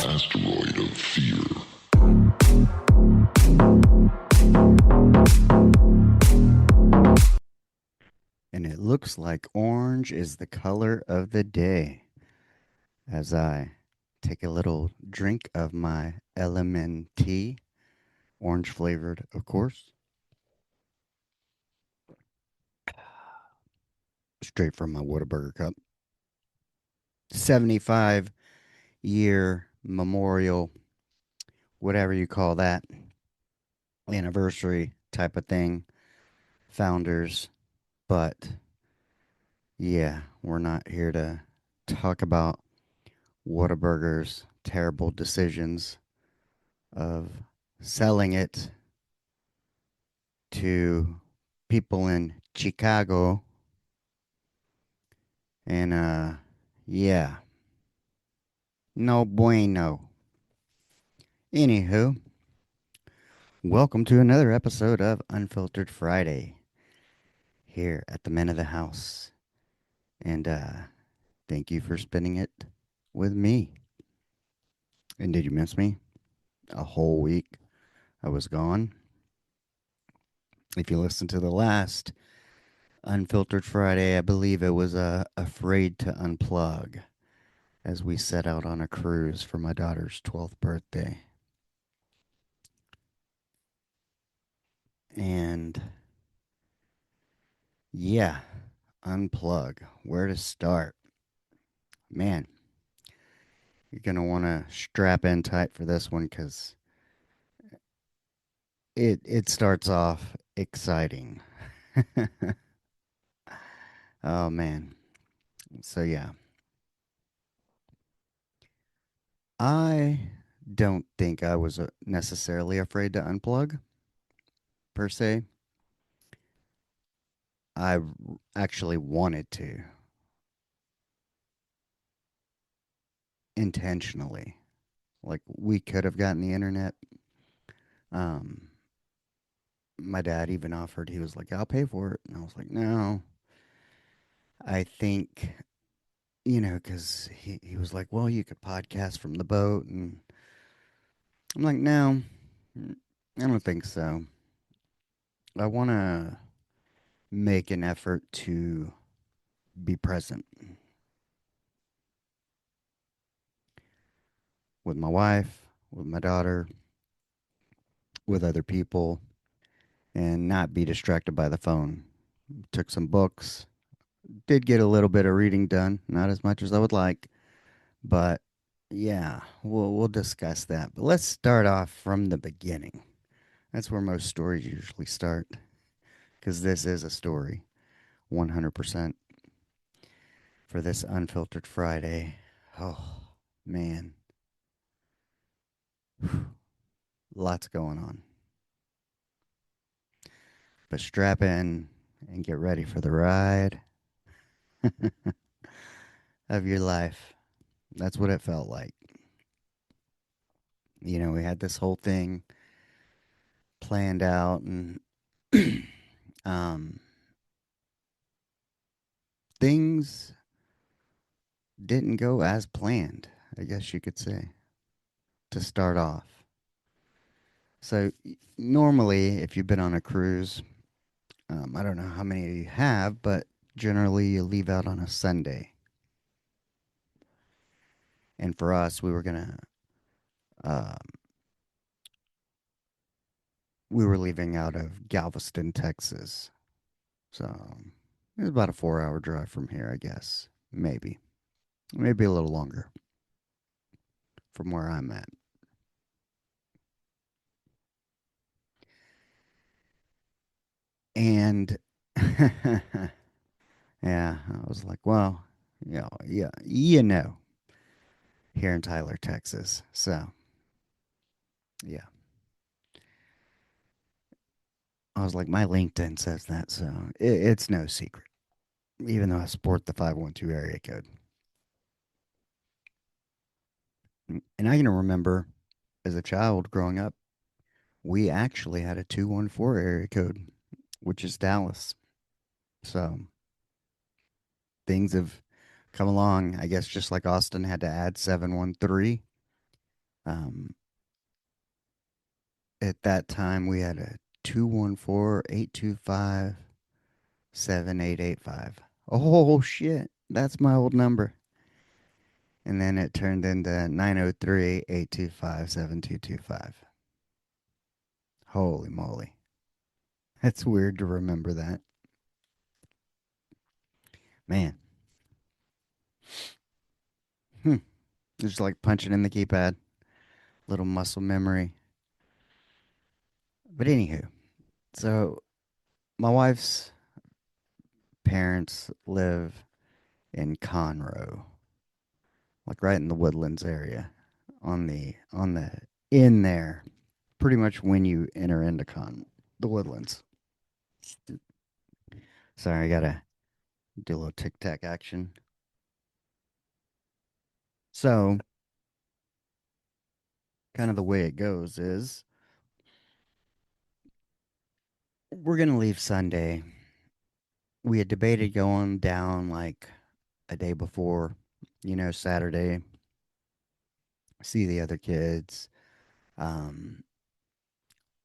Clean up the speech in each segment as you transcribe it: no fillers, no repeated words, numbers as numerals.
Asteroid of fear. And it looks like orange is the color of the day as I take a little drink of my tea, orange flavored, of course, straight from my Whataburger cup. 75-year memorial, whatever you call that, anniversary type of thing, founders. But yeah, we're not here to talk about Whataburger's terrible decisions of selling it to people in Chicago. And yeah, no bueno. Anywho, welcome to another episode of Unfiltered Friday here at the Men of the House. And thank you for spending it with me. And did you miss me? A whole week I was gone. If you listened to the last Unfiltered Friday, I believe it was Afraid to Unplug as we set out on a cruise for my daughter's 12th birthday. And yeah, unplug. Where to start? Man, you're going to want to strap in tight for this one because it starts off exciting. Oh, man. So, yeah, I don't think I was necessarily afraid to unplug per se. I actually wanted to intentionally. Like, we could have gotten the internet. Um, my dad even offered, he was like, I'll pay for it. And I was like, no, I think, because he was like, well, you could podcast from the boat. And I'm like, no, I don't think so. I want to make an effort to be present with my wife, with my daughter, with other people, and not be distracted by the phone. Took some books, did get a little bit of reading done, not as much as I would like, but yeah, we'll discuss that. But let's start off from the beginning. That's where most stories usually start, because this is a story, 100% for this Unfiltered Friday. Oh, man. Lots going on. But strap in and get ready for the ride of your life. That's what it felt like. We had this whole thing planned out, and um, things didn't go as planned, I guess you could say, to start off. So, normally, if you've been on a cruise, I don't know how many of you have, but generally you leave out on a Sunday. And for us, uh, we were leaving out of Galveston, Texas. So it was about a 4 hour drive from here, I guess. Maybe a little longer from where I'm at. And yeah, I was like, well, yeah, here in Tyler, Texas. So yeah, I was like, my LinkedIn says that, so it's no secret, even though I support the 512 area code. And I can remember as a child growing up, we actually had a 214 area code, which is Dallas. So things have come along. I guess just like Austin had to add 713. Um, at that time, we had a 214-825-7885. Oh, shit. That's my old number. And then it turned into 903-825-7225. Holy moly. That's weird to remember that. Man. Hmm. Just like punching in the keypad. Little muscle memory. But anywho, so my wife's parents live in Conroe, like right in the Woodlands area, on the in there, pretty much when you enter into the Woodlands. Sorry, I gotta do a little tic tac action. So, kind of the way it goes is we're gonna leave Sunday. We had debated going down like a day before, Saturday, see the other kids. Um,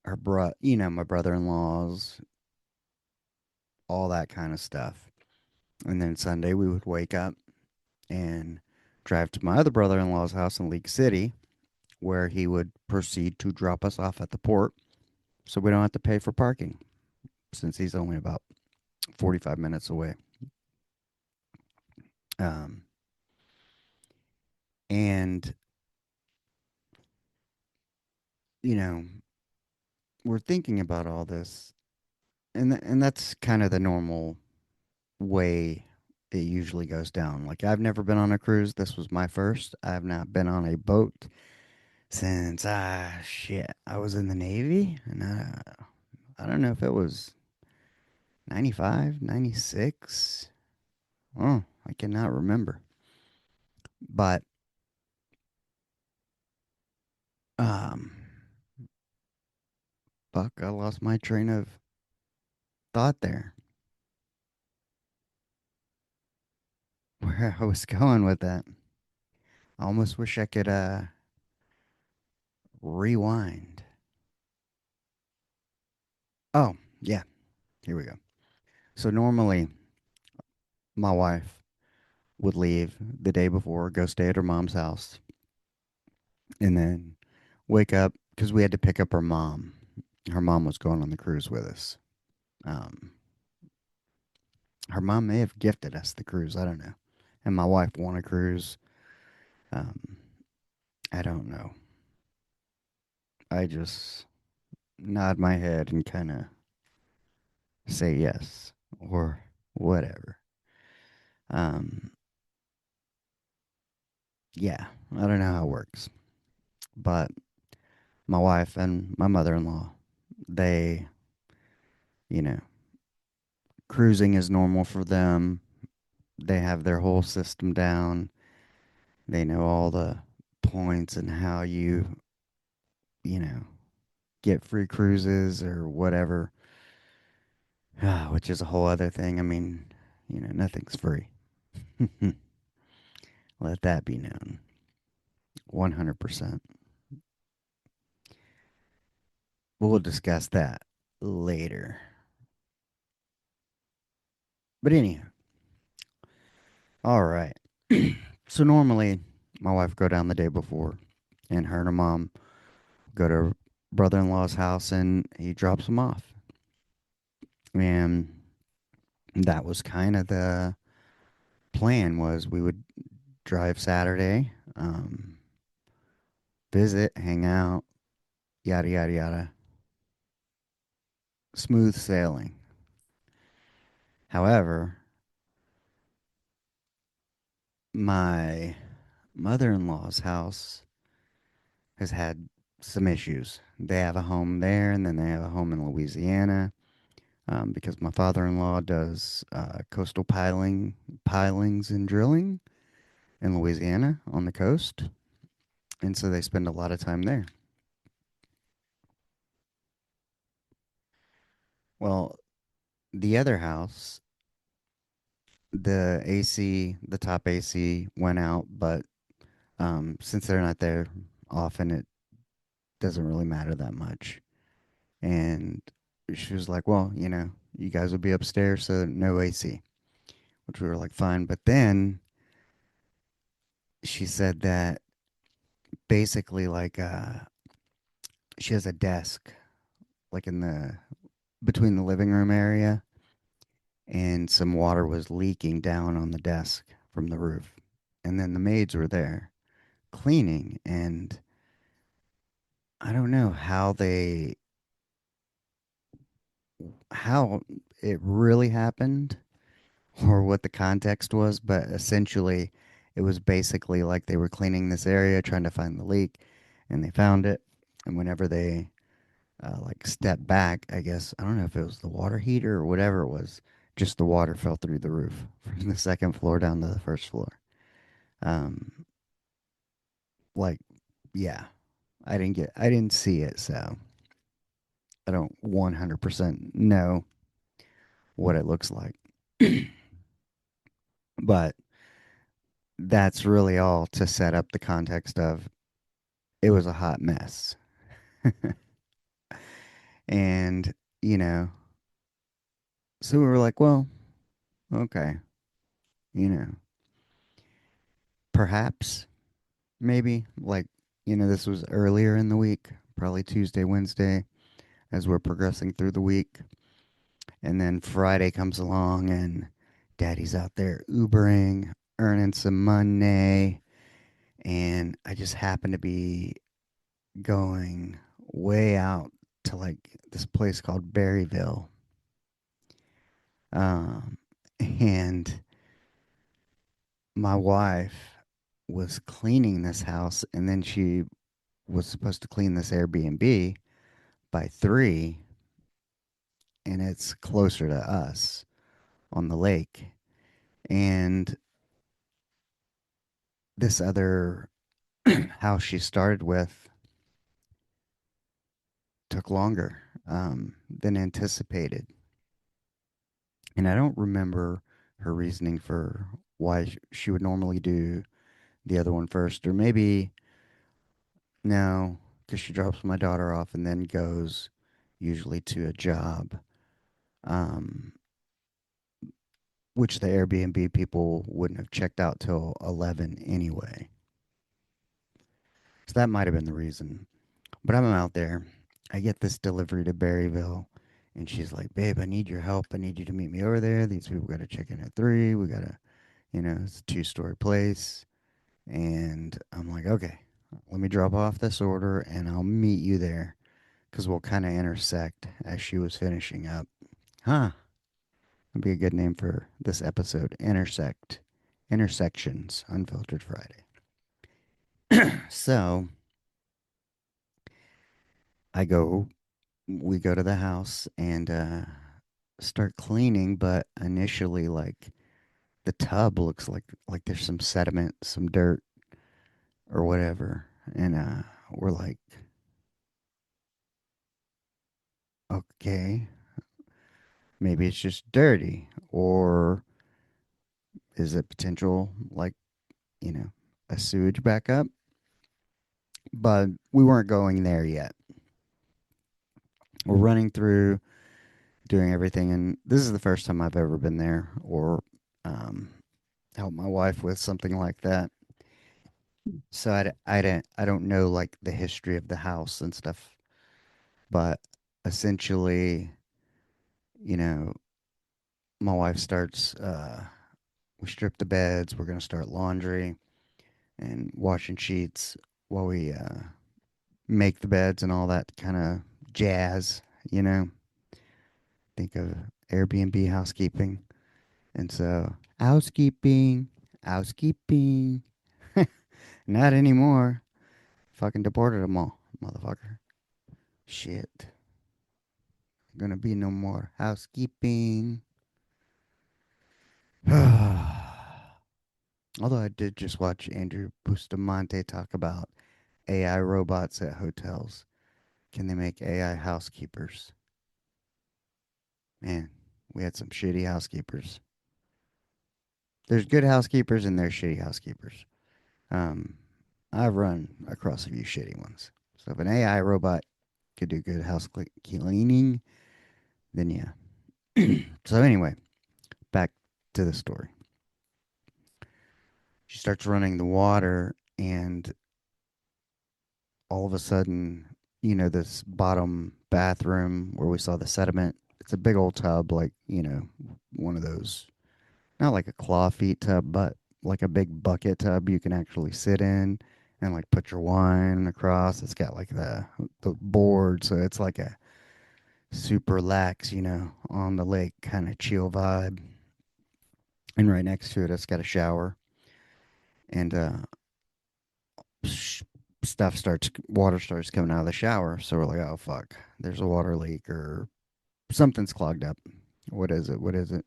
my brother-in-laws, all that kind of stuff. And then Sunday we would wake up and drive to my other brother-in-law's house in League City, where he would proceed to drop us off at the port, so we don't have to pay for parking since he's only about 45 minutes away. Um, and you know, we're thinking about all this, and that's kind of the normal way it usually goes down. Like I've never been on a cruise. This was my first. I've not been on a boat since shit. I was in the Navy, and I don't know if it was 95, 96. Oh, I cannot remember. But um fuck, I lost my train of thought there. Where I was going with that. I almost wish I could rewind. Oh, yeah, here we go. So normally my wife would leave the day before, go stay at her mom's house, and then wake up because we had to pick up her mom. Her mom was going on the cruise with us. Um, her mom may have gifted us the cruise. I don't know. And my wife won a cruise. Um, I don't know. I just nod my head and kind of say yes or whatever. Um, yeah, I don't know how it works, but my wife and my mother-in-law, they, you know, cruising is normal for them. They have their whole system down. They know all the points and how you know, get free cruises or whatever, which is a whole other thing. I mean, nothing's free. Let that be known. 100%. We'll discuss that later. But anyhow, all right. So normally, my wife would go down the day before, and her and her mom go to her brother-in-law's house, and he drops them off. And that was kind of the plan was we would drive Saturday, visit, hang out, yada yada yada. Smooth sailing. However, my mother-in-law's house has had some issues. They have a home there, and then they have a home in Louisiana. Because my father-in-law does coastal pilings and drilling in Louisiana on the coast, and so they spend a lot of time there. Well, the other house the AC, the top AC went out, but since they're not there often, it doesn't really matter that much. And she was like, well, you guys will be upstairs, so no AC, which we were like, fine. But then she said that basically, like, she has a desk, like in the between the living room area, and some water was leaking down on the desk from the roof. And then the maids were there cleaning, and I don't know how it really happened or what the context was, but essentially it was basically like they were cleaning this area trying to find the leak, and they found it. And whenever they like stepped back, I guess, I don't know if it was the water heater or whatever it was, just the water fell through the roof from the second floor down to the first floor. Um, like, yeah, I didn't see it, so I don't 100% know what it looks like. But that's really all to set up the context of it was a hot mess. And, you know, so we were like, well, okay, you know, perhaps, maybe, like, this was earlier in the week, probably Tuesday, Wednesday, as we're progressing through the week. And then Friday comes along and daddy's out there Ubering, earning some money. And I just happen to be going way out to like this place called Berryville. Um, and my wife was cleaning this house, and then she was supposed to clean this Airbnb by 3, and it's closer to us on the lake. And this other house she started with took longer than anticipated. And I don't remember her reasoning for why she would normally do the other one first, or maybe no, because she drops my daughter off and then goes usually to a job, um, which the Airbnb people wouldn't have checked out till 11 anyway. So that might have been the reason. But I'm out there. I get this delivery to Berryville, and she's like, "Babe, I need your help. I need you to meet me over there. These people got to check in at 3. We got to, it's a 2-story place." And I'm like, "Okay, let me drop off this order and I'll meet you there because we'll kind of intersect as she was finishing up." Huh. That'd be a good name for this episode. Intersect. Intersections. Unfiltered Friday. So I go, we go to the house and start cleaning, but initially, like, the tub looks like there's some sediment, some dirt or whatever. And we're like, okay, maybe it's just dirty. Or is it potential, like, you know, a sewage backup? But we weren't going there yet. We're running through, doing everything, and this is the first time I've ever been there or um, helped my wife with something like that. So I don't know like the history of the house and stuff, but essentially, you know, my wife starts. We strip the beds. We're gonna start laundry and washing sheets while we make the beds and all that kind of jazz. You know, think of Airbnb housekeeping. And so, housekeeping, housekeeping. Not anymore. Fucking deported them all, motherfucker. Shit. Gonna be no more housekeeping. Although I did just watch Andrew Bustamante talk about AI robots at hotels. Can they make AI housekeepers? Man, we had some shitty housekeepers. There's good housekeepers and there's shitty housekeepers. Um, I've run across a few shitty ones. So if an AI robot could do good cleaning, then yeah. So anyway, back to the story. She starts running the water, and all of a sudden, this bottom bathroom where we saw the sediment, it's a big old tub, like, one of those, not like a claw feet tub, but like a big bucket tub you can actually sit in and like put your wine across. It's got like the board, so it's like a super lax, on the lake kind of chill vibe. And right next to it, it's got a shower, and water starts coming out of the shower. So we're like, oh fuck, there's a water leak or something's clogged up. What is it? What is it?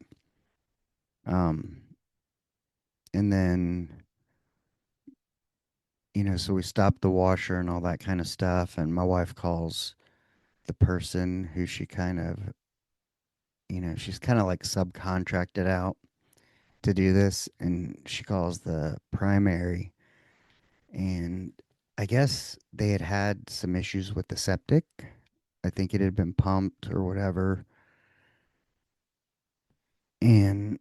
Um, and then so we stop the washer and all that kind of stuff. And my wife calls the person who she kind of, she's kind of like subcontracted out to do this. And she calls the primary. And I guess they had had some issues with the septic. I think it had been pumped or whatever. And,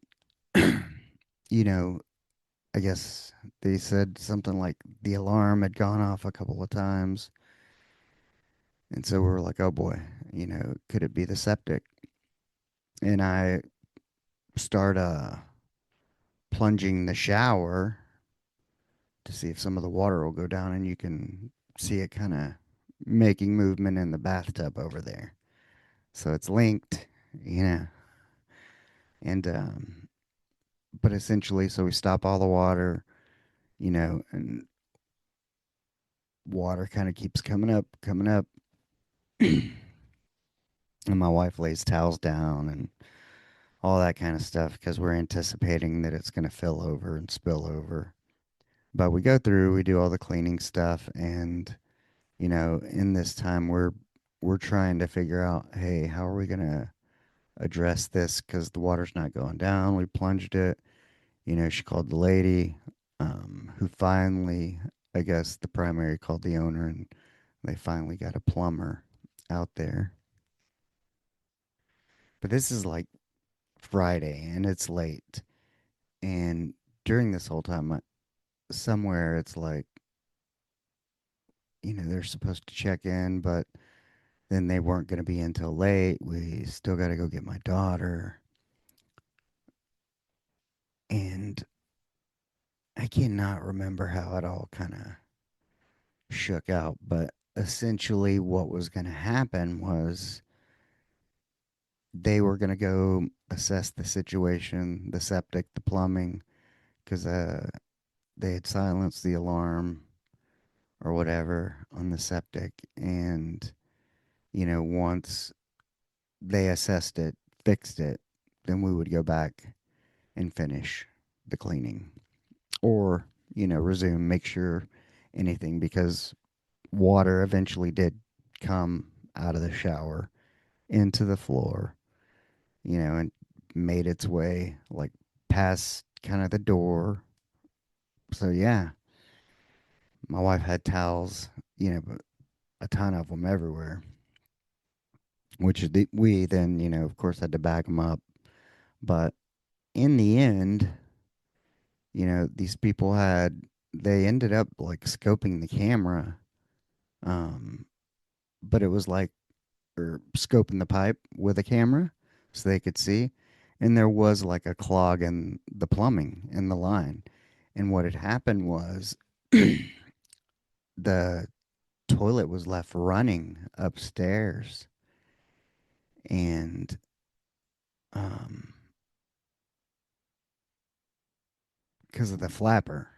you know, I guess they said something like the alarm had gone off a couple of times. And so we were like, oh boy, could it be the septic? And I start plunging the shower to see if some of the water will go down, and you can see it kind of making movement in the bathtub over there. So it's linked, you know, and but essentially, so we stop all the water, and water kind of keeps coming up, and my wife lays towels down and all that kind of stuff because we're anticipating that it's going to fill over and spill over. But we go through, we do all the cleaning stuff, and in this time we're trying to figure out, hey, how are we going to address this because the water's not going down. We plunged it. She called the lady, who finally, I guess the primary called the owner, and they finally got a plumber out there. But this is like Friday and it's late. And during this whole time, somewhere it's like, they're supposed to check in, but then they weren't going to be until late. We still got to go get my daughter. And I cannot remember how it all kind of shook out, but essentially what was going to happen was they were going to go assess the situation, the septic, the plumbing, because they had silenced the alarm or whatever on the septic. And, once they assessed it, fixed it, then we would go back and finish the cleaning or, resume, make sure anything, because water eventually did come out of the shower into the floor, and made its way like past kind of the door. So yeah, my wife had towels, but a ton of them everywhere, which we then, of course, had to bag them up. But in the end, these people they ended up like scoping the camera, um, but it was like, or scoping the pipe with a camera so they could see. And there was like a clog in the plumbing in the line. And what had happened was the toilet was left running upstairs, and um because of the flapper.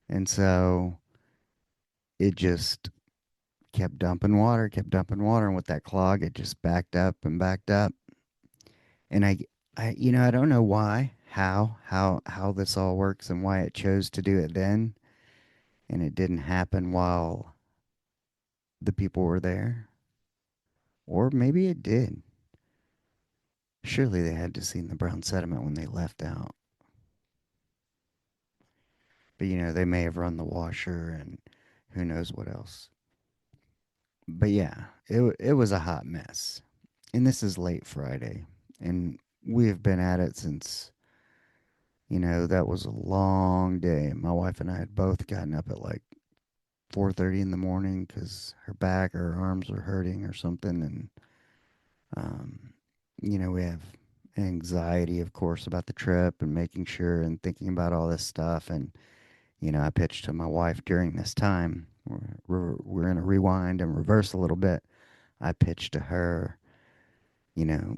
And so it just kept dumping water, and with that clog it just backed up and backed up. And I don't know why, how this all works and why it chose to do it then and it didn't happen while the people were there. Or maybe it did. Surely they had to seen the brown sediment when they left out. But they may have run the washer and who knows what else. But yeah, it was a hot mess. And this is late Friday, and we have been at it since that was a long day. My wife and I had both gotten up at like 4:30 in the morning because her back or her arms were hurting or something, and um, we have anxiety, of course, about the trip and making sure and thinking about all this stuff. And I pitched to my wife during this time. We're going to rewind and reverse a little bit. I pitched to her, you know,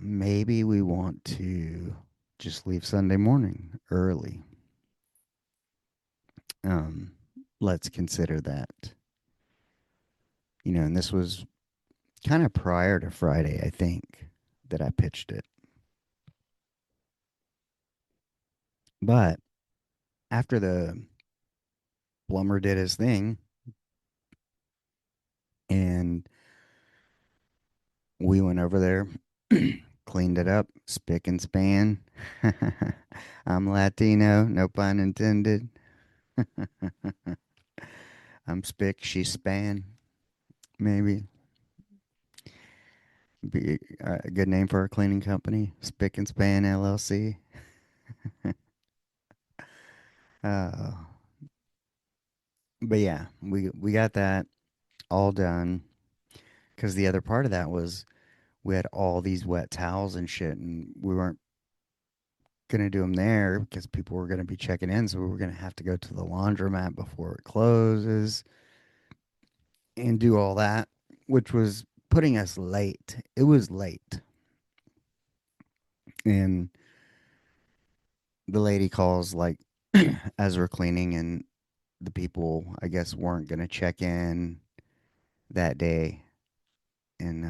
maybe we want to just leave Sunday morning early. Um, let's consider that. And this was kind of prior to Friday, I think, that I pitched it. But after the plumber did his thing and we went over there, cleaned it up, spick and span. I'm Latino, no pun intended. I'm spick, she's span, maybe. Be a good name for our cleaning company, Spick and Span LLC. Uh, but yeah, we got that all done because the other part of that was we had all these wet towels and shit, and we weren't gonna do them there because people were gonna be checking in, so we were gonna have to go to the laundromat before it closes and do all that, which was putting us late. It was late, and the lady calls like as we're cleaning, and the people I guess weren't gonna check in that day, and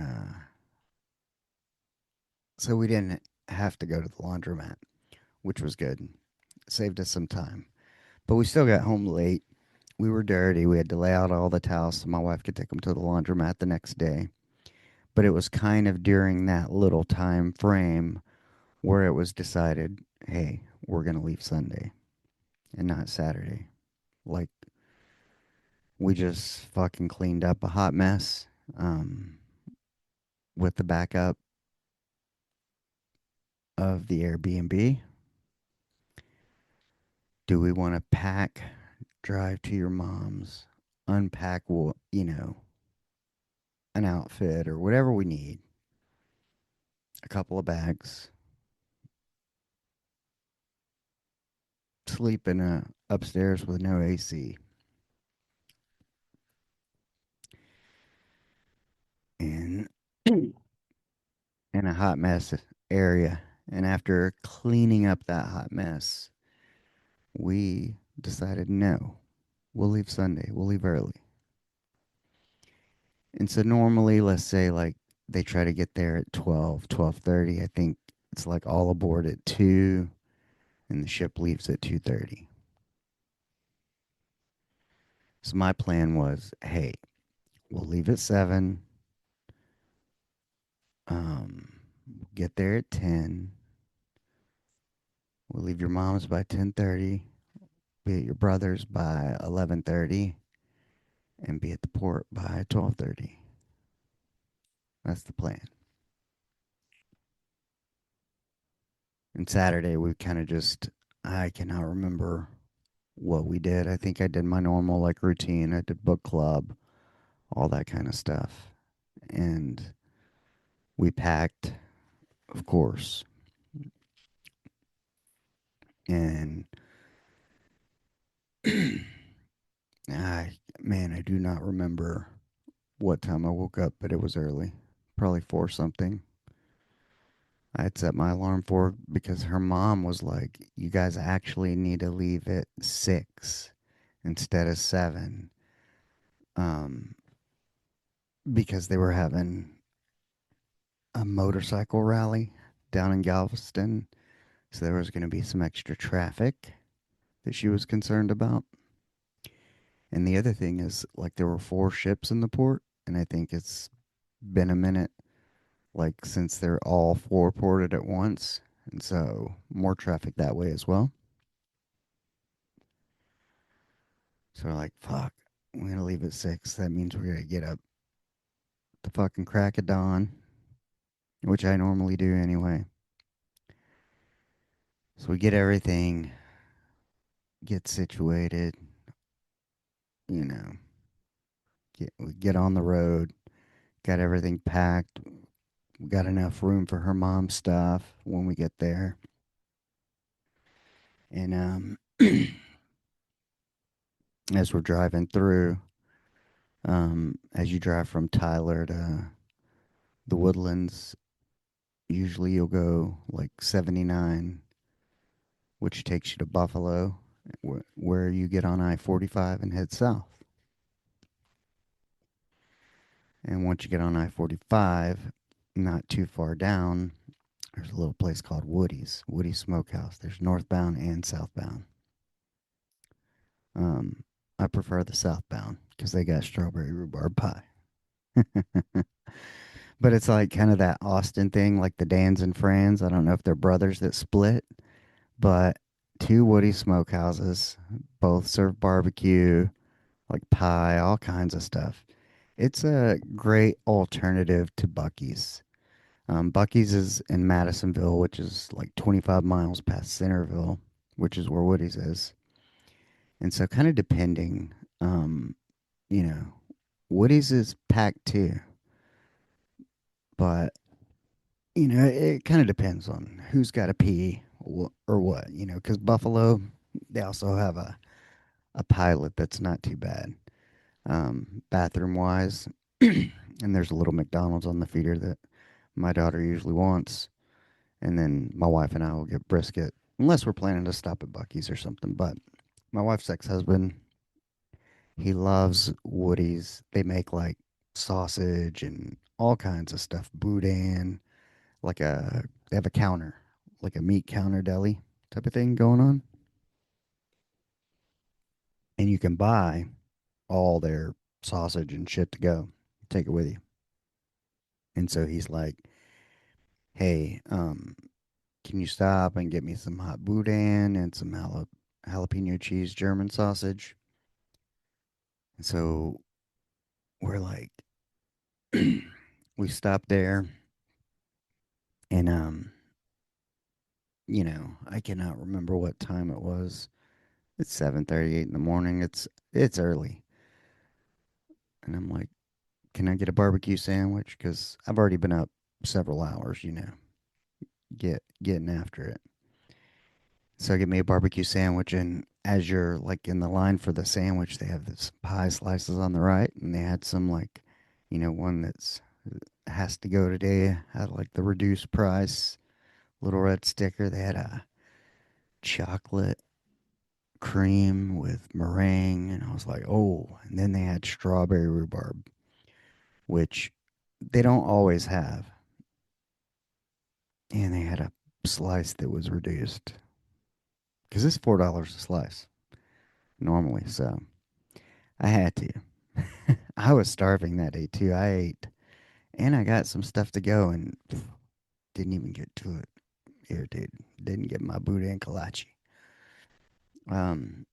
so we didn't have to go to the laundromat, which was good. Saved us some time. But we still got home late. We were dirty. We had to lay out all the towels so my wife could take them to the laundromat the next day. But it was kind of during that little time frame where it was decided, hey, we're going to leave Sunday and not Saturday. Like, we just fucking cleaned up a hot mess um, with the backup of the Airbnb. Do we want to pack, drive to your mom's, unpack, an outfit or whatever we need, a couple of bags, sleep in a upstairs with no AC, and in a hot mess area. And after cleaning up that hot mess, we decided no, we'll leave Sunday. We'll leave early. And so normally, let's say like they try to get there at 12, 12:30. I think it's like all aboard at 2 and the ship leaves at 2:30. So my plan was, hey, we'll leave at 7. Get there at 10. We'll leave your mom's by 10:30. Be at your brother's by 11:30, and be at the port by 12:30. That's the plan. And Saturday we kind of just I cannot remember what we did. I think I did my normal like routine. I did book club, all that kind of stuff. And we packed, of course. And I do not remember what time I woke up, but it was early. Probably 4 something. I had set my alarm for because her mom was like, "You guys actually need to leave at 6 instead of 7." Um, because they were having a motorcycle rally down in Galveston. So there was going to be some extra traffic that she was concerned about. And the other thing is, like, there were 4 ships in the port, and I think it's been a minute, like, since they're all 4 ported at once. And so more traffic that way as well. So we're like, fuck, we're gonna leave at 6. That means we're gonna get up the fucking crack of dawn, which I normally do anyway. So we get everything, get situated, you know, we get on the road, got everything packed. We got enough room for her mom's stuff when we get there. And as we're driving through, as you drive from Tyler to the Woodlands, usually you'll go like 79, which takes you to Buffalo, where you get on I-45 and head south. And once you get on I-45, not too far down, there's a little place called Woody's Smokehouse. There's northbound and southbound. Um, I prefer the southbound because they got strawberry rhubarb pie. But it's like kind of that Austin thing, like the Dans and Fran's. I don't know if they're brothers that split, but two Woody Smokehouses, both serve barbecue, like pie, all kinds of stuff. It's a great alternative to Bucky's. Bucky's is in Madisonville, which is like 25 miles past Centerville, which is where Woody's is. And so, kind of depending, um, you know, Woody's is packed too, but it kind of depends on who's got to pee or what, because Buffalo, they also have a pilot that's not too bad, bathroom wise. And there's a little McDonald's on the feeder that my daughter usually wants. And then my wife and I will get brisket, unless we're planning to stop at Bucky's or something. But my wife's ex husband, he loves Woody's. They make like sausage and all kinds of stuff, boudin, like they have a counter, like a meat counter deli type of thing going on, and you can buy all their sausage and shit to go, take it with you. And so he's like, "Hey, can you stop and get me some hot boudin and some jalapeno cheese German sausage?" And so we're like, we stopped there, and I cannot remember what time it was. It's 7:38 in the morning. It's early, and I'm like, "Can I get a barbecue sandwich? Because I've already been up several hours, getting after it." So I get me a barbecue sandwich, and as you're like in the line for the sandwich, they have this pie slices on the right, and they had some like, one that's has to go today at like the reduced price little red sticker. They had a chocolate cream with meringue, and I was like, oh. And then they had strawberry rhubarb, which they don't always have, and they had a slice that was reduced because it's $4 a slice normally. So I had to. I was starving that day too. I ate, and I got some stuff to go, and didn't even get to it. Irritated. Didn't get my boudin kolache. Um,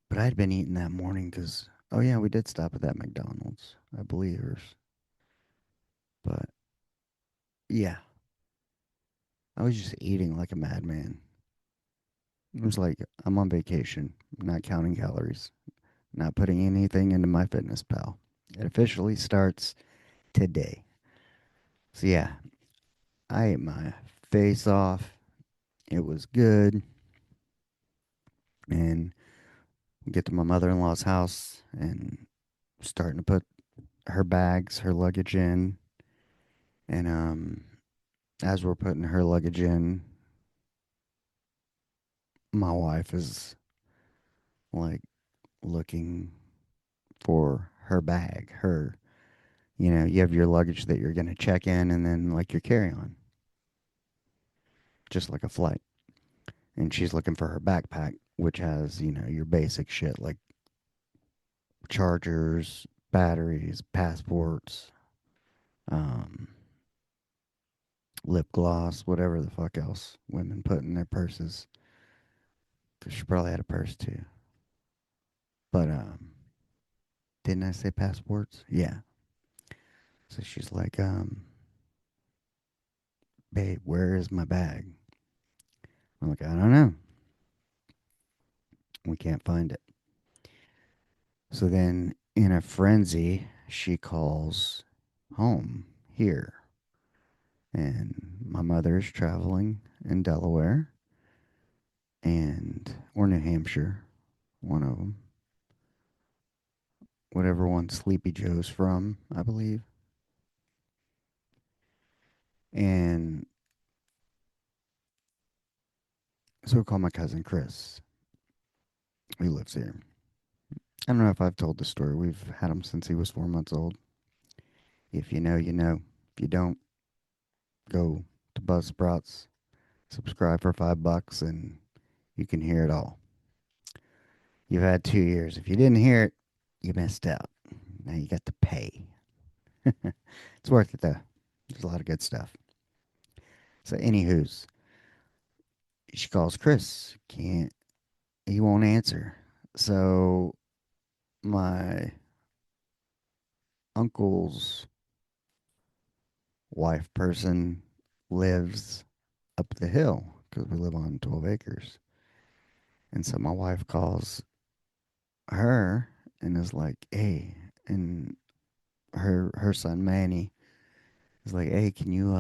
but I'd been eating that morning because, oh yeah, we did stop at that McDonald's, I believe. But yeah, I was just eating like a madman. It was like I'm on vacation, not counting calories, not putting anything into my fitness pal. It officially starts today. So yeah, I ate my face off. It was good. And we get to my mother in law's house and starting to put her bags, her luggage in. And as we're putting her luggage in, my wife is like looking for her bag. You have your luggage that you're going to check in and then like your carry on, just like a flight. And she's looking for her backpack, which has, your basic shit like chargers, batteries, passports, um, lip gloss, whatever the fuck else women put in their purses. Because she probably had a purse too. But didn't I say passports? Yeah. So she's like, babe, where is my bag? I'm like, I don't know. We can't find it. So then, in a frenzy, she calls home here. And my mother is traveling in Delaware and or New Hampshire, one of them. Whatever one Sleepy Joe's from, I believe. And so we call my cousin Chris, who lives here. I don't know if I've told the story. We've had him since he was 4 months old. If you know, you know. If you don't, go to Buzzsprouts, subscribe for $5, and you can hear it all. You've had 2 years. If you didn't hear it, you missed out. Now you got to pay. It's worth it though. There's a lot of good stuff. So, anywho's, she calls Chris. Can't He won't answer. So my uncle's wife person lives up the hill because we live on 12 acres. And so my wife calls her and is like, "Hey," and her son Manny is like, "Hey, can you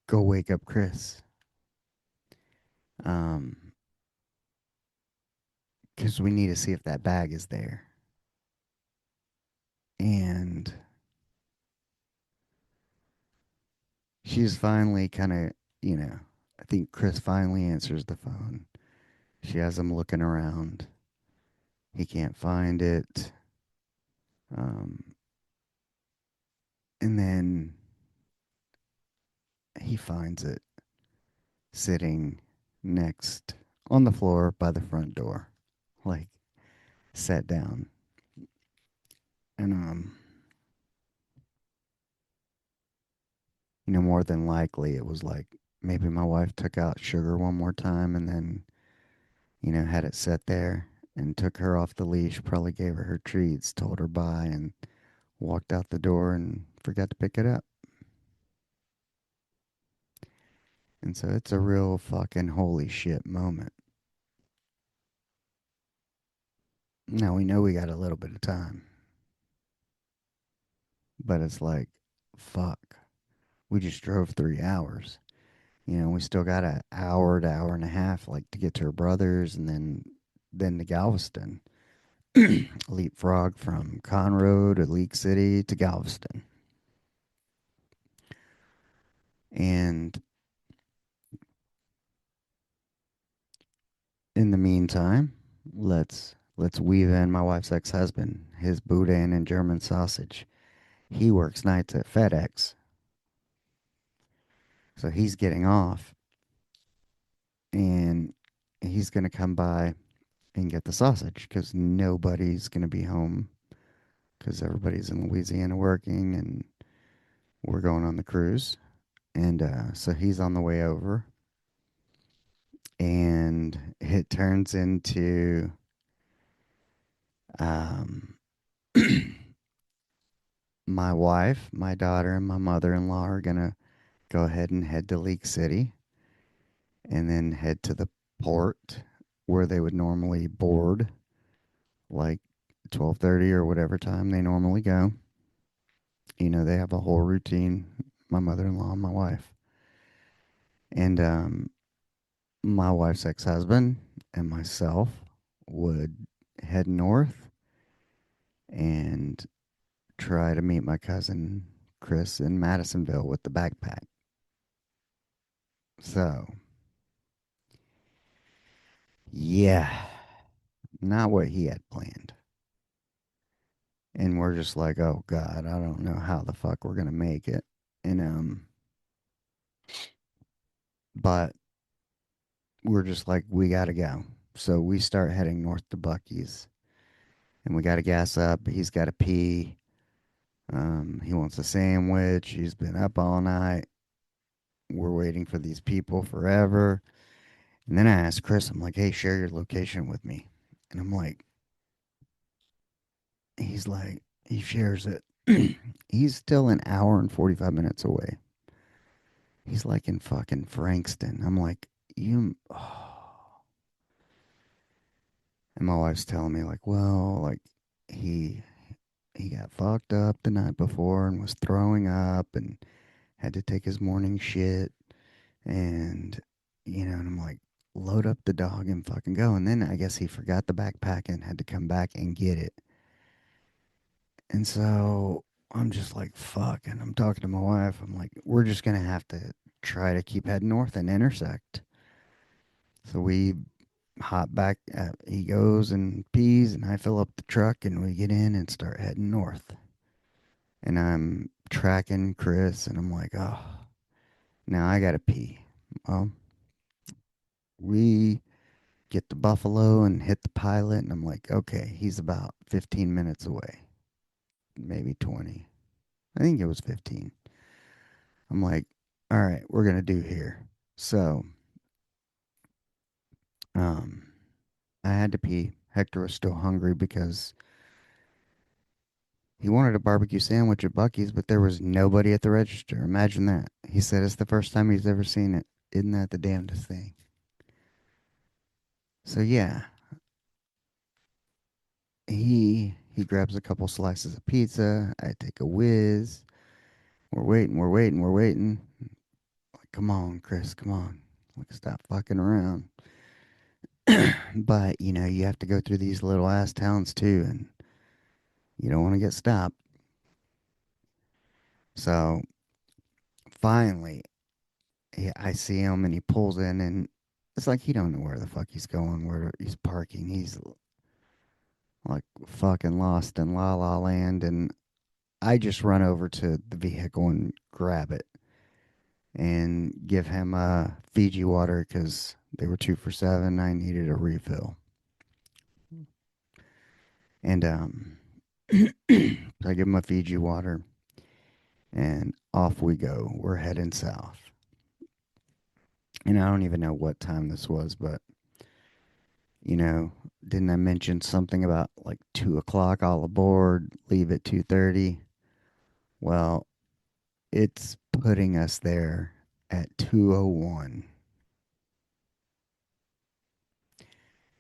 go wake up Chris? Um, because we need to see if that bag is there." And she's finally kind of, I think Chris finally answers the phone. She has him looking around. He can't find it. Um, and then he finds it sitting next on the floor by the front door, like sat down. And, more than likely it was like maybe my wife took out sugar one more time and then, had it set there and took her off the leash, probably gave her her treats, told her bye, and walked out the door and forgot to pick it up. And so it's a real fucking holy shit moment. Now we know we got a little bit of time, but it's like, fuck. We just drove 3 hours. We still got an hour to hour and a half, like to get to her brother's, and then to Galveston. Leapfrog from Conroe to League City to Galveston. And in the meantime, let's weave in my wife's ex-husband, his boudin and German sausage. He works nights at FedEx, so he's getting off, and he's gonna come by and get the sausage because nobody's gonna be home because everybody's in Louisiana working, and we're going on the cruise. And so he's on the way over, and it turns into um, my wife, my daughter, and my mother-in-law are gonna go ahead and head to League City, and then head to the port where they would normally board, like 12:30 or whatever time they normally go. They have a whole routine. My mother-in-law and my wife, and my wife's ex-husband and myself would head north and try to meet my cousin Chris in Madisonville with the backpack. So, yeah, not what he had planned. And we're just like, oh God, I don't know how the fuck we're gonna make it. And but we're just like, we gotta go. So we start heading north to Bucky's, and we gotta gas up. He's gotta pee. He wants a sandwich. He's been up all night. We're waiting for these people forever. And then I asked Chris, I'm like, hey, share your location with me. And I'm like, he's like, he shares it. He's still an hour and 45 minutes away. He's like in fucking Frankston. I'm like, you. Oh. And my wife's telling me, like, well, like, he he got fucked up the night before and was throwing up and had to take his morning shit. And, and I'm like, load up the dog and fucking go. And then I guess he forgot the backpack and had to come back and get it. And so I'm just like, fuck. And I'm talking to my wife. I'm like, we're just going to have to try to keep heading north and intersect. So we hop back. He goes and pees, and I fill up the truck, and we get in and start heading north. And I'm tracking Chris, and I'm like, oh, now I got to pee. Well, we get the Buffalo and hit the pilot, and I'm like, okay, he's about 15 minutes away, maybe 20. I think it was 15. I'm like, all right, we're gonna do here. So, um, I had to pee. Hector was still hungry because he wanted a barbecue sandwich at Bucky's, but there was nobody at the register. Imagine that. He said it's the first time he's ever seen it. Isn't that the damnedest thing? So yeah, he grabs a couple slices of pizza. I take a whiz. We're waiting, we're waiting, we're waiting. Like, come on, Chris, come on. Like, stop fucking around. But, you have to go through these little ass towns too, and you don't want to get stopped. So finally, I see him and he pulls in, and it's like he don't know where the fuck he's going, where he's parking. He's like fucking lost in La La Land, and I just run over to the vehicle and grab it and give him a Fiji water because they were 2 for $7. I needed a refill. And so I give him a Fiji water, and off we go. We're heading south. And I don't even know what time this was, but you know, didn't I mention something about like 2 o'clock all aboard, leave at 2:30? Well, it's putting us there at 2:01.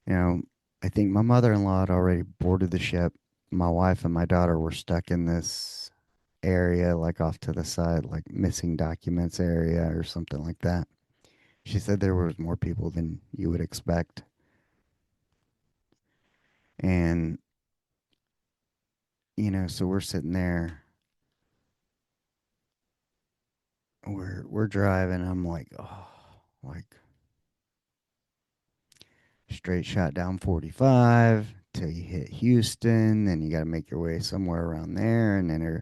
You know, I think my mother-in-law had already boarded the ship. My wife and my daughter were stuck in this area, like off to the side, like missing documents area or something like that. She said there was more people than you would expect. And, so we're sitting there, we're driving. I'm like, oh, like straight shot down 45 till you hit Houston. Then you got to make your way somewhere around there, and then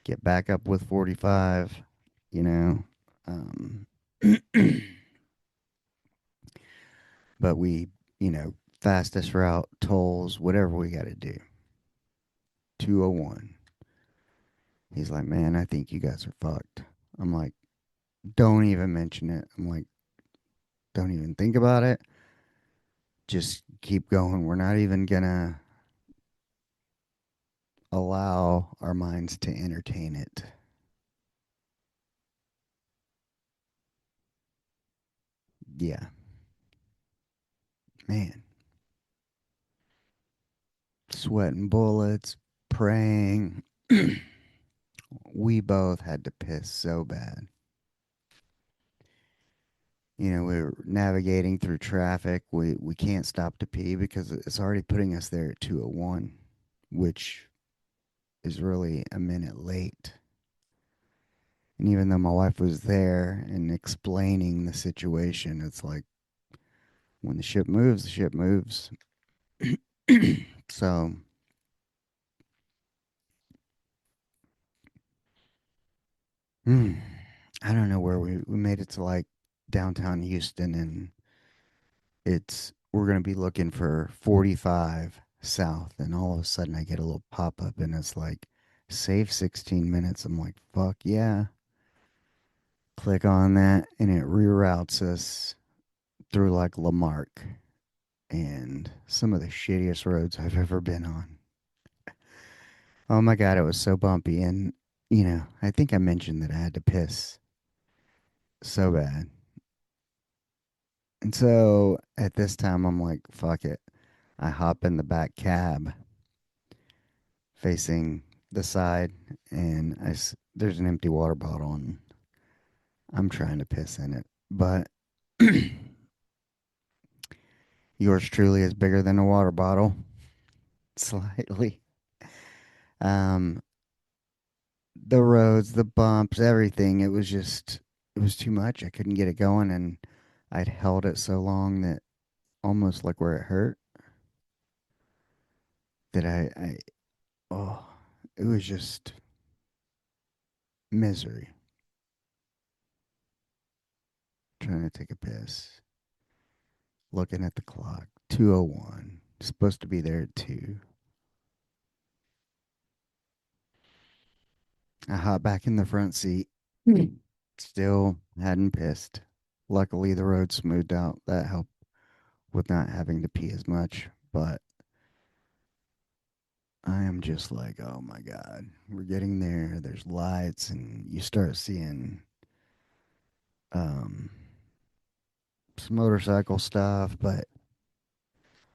get back up with 45, you know. Um, but fastest route, tolls, whatever we got to do. 2:01. He's like, man, I think you guys are fucked. I'm like, don't even mention it. I'm like, don't even think about it. Just keep going. We're not even gonna allow our minds to entertain it. Yeah, man. Sweating bullets, praying. We both had to piss so bad. We were navigating through traffic. We can't stop to pee because it's already putting us there at 2:01, which is really a minute late. And even though my wife was there and explaining the situation, it's like when the ship moves, the ship moves. So, hmm, I don't know where we made it to, like downtown Houston, and we're gonna be looking for 45 south, and all of a sudden I get a little pop up, and it's like save 16 minutes. I'm like, fuck yeah. Click on that, and it reroutes us through like Lamarck. and some of the shittiest roads I've ever been on. Oh my God, it was so bumpy. And, I think I mentioned that I had to piss so bad. And so at this time, I'm like, fuck it. I hop in the back cab facing the side, and there's an empty water bottle, and I'm trying to piss in it. But yours truly is bigger than a water bottle, slightly. Um, the roads, the bumps, everything, it was too much. I couldn't get it going, and I'd held it so long that almost like where it hurt, that oh, it was just misery trying to take a piss. Looking at the clock, 2:01. Supposed to be there at 2. I hop back in the front seat. Still hadn't pissed. Luckily, the road smoothed out. That helped with not having to pee as much. But I am just like, oh my God, we're getting there. There's lights, and you start seeing um, some motorcycle stuff. But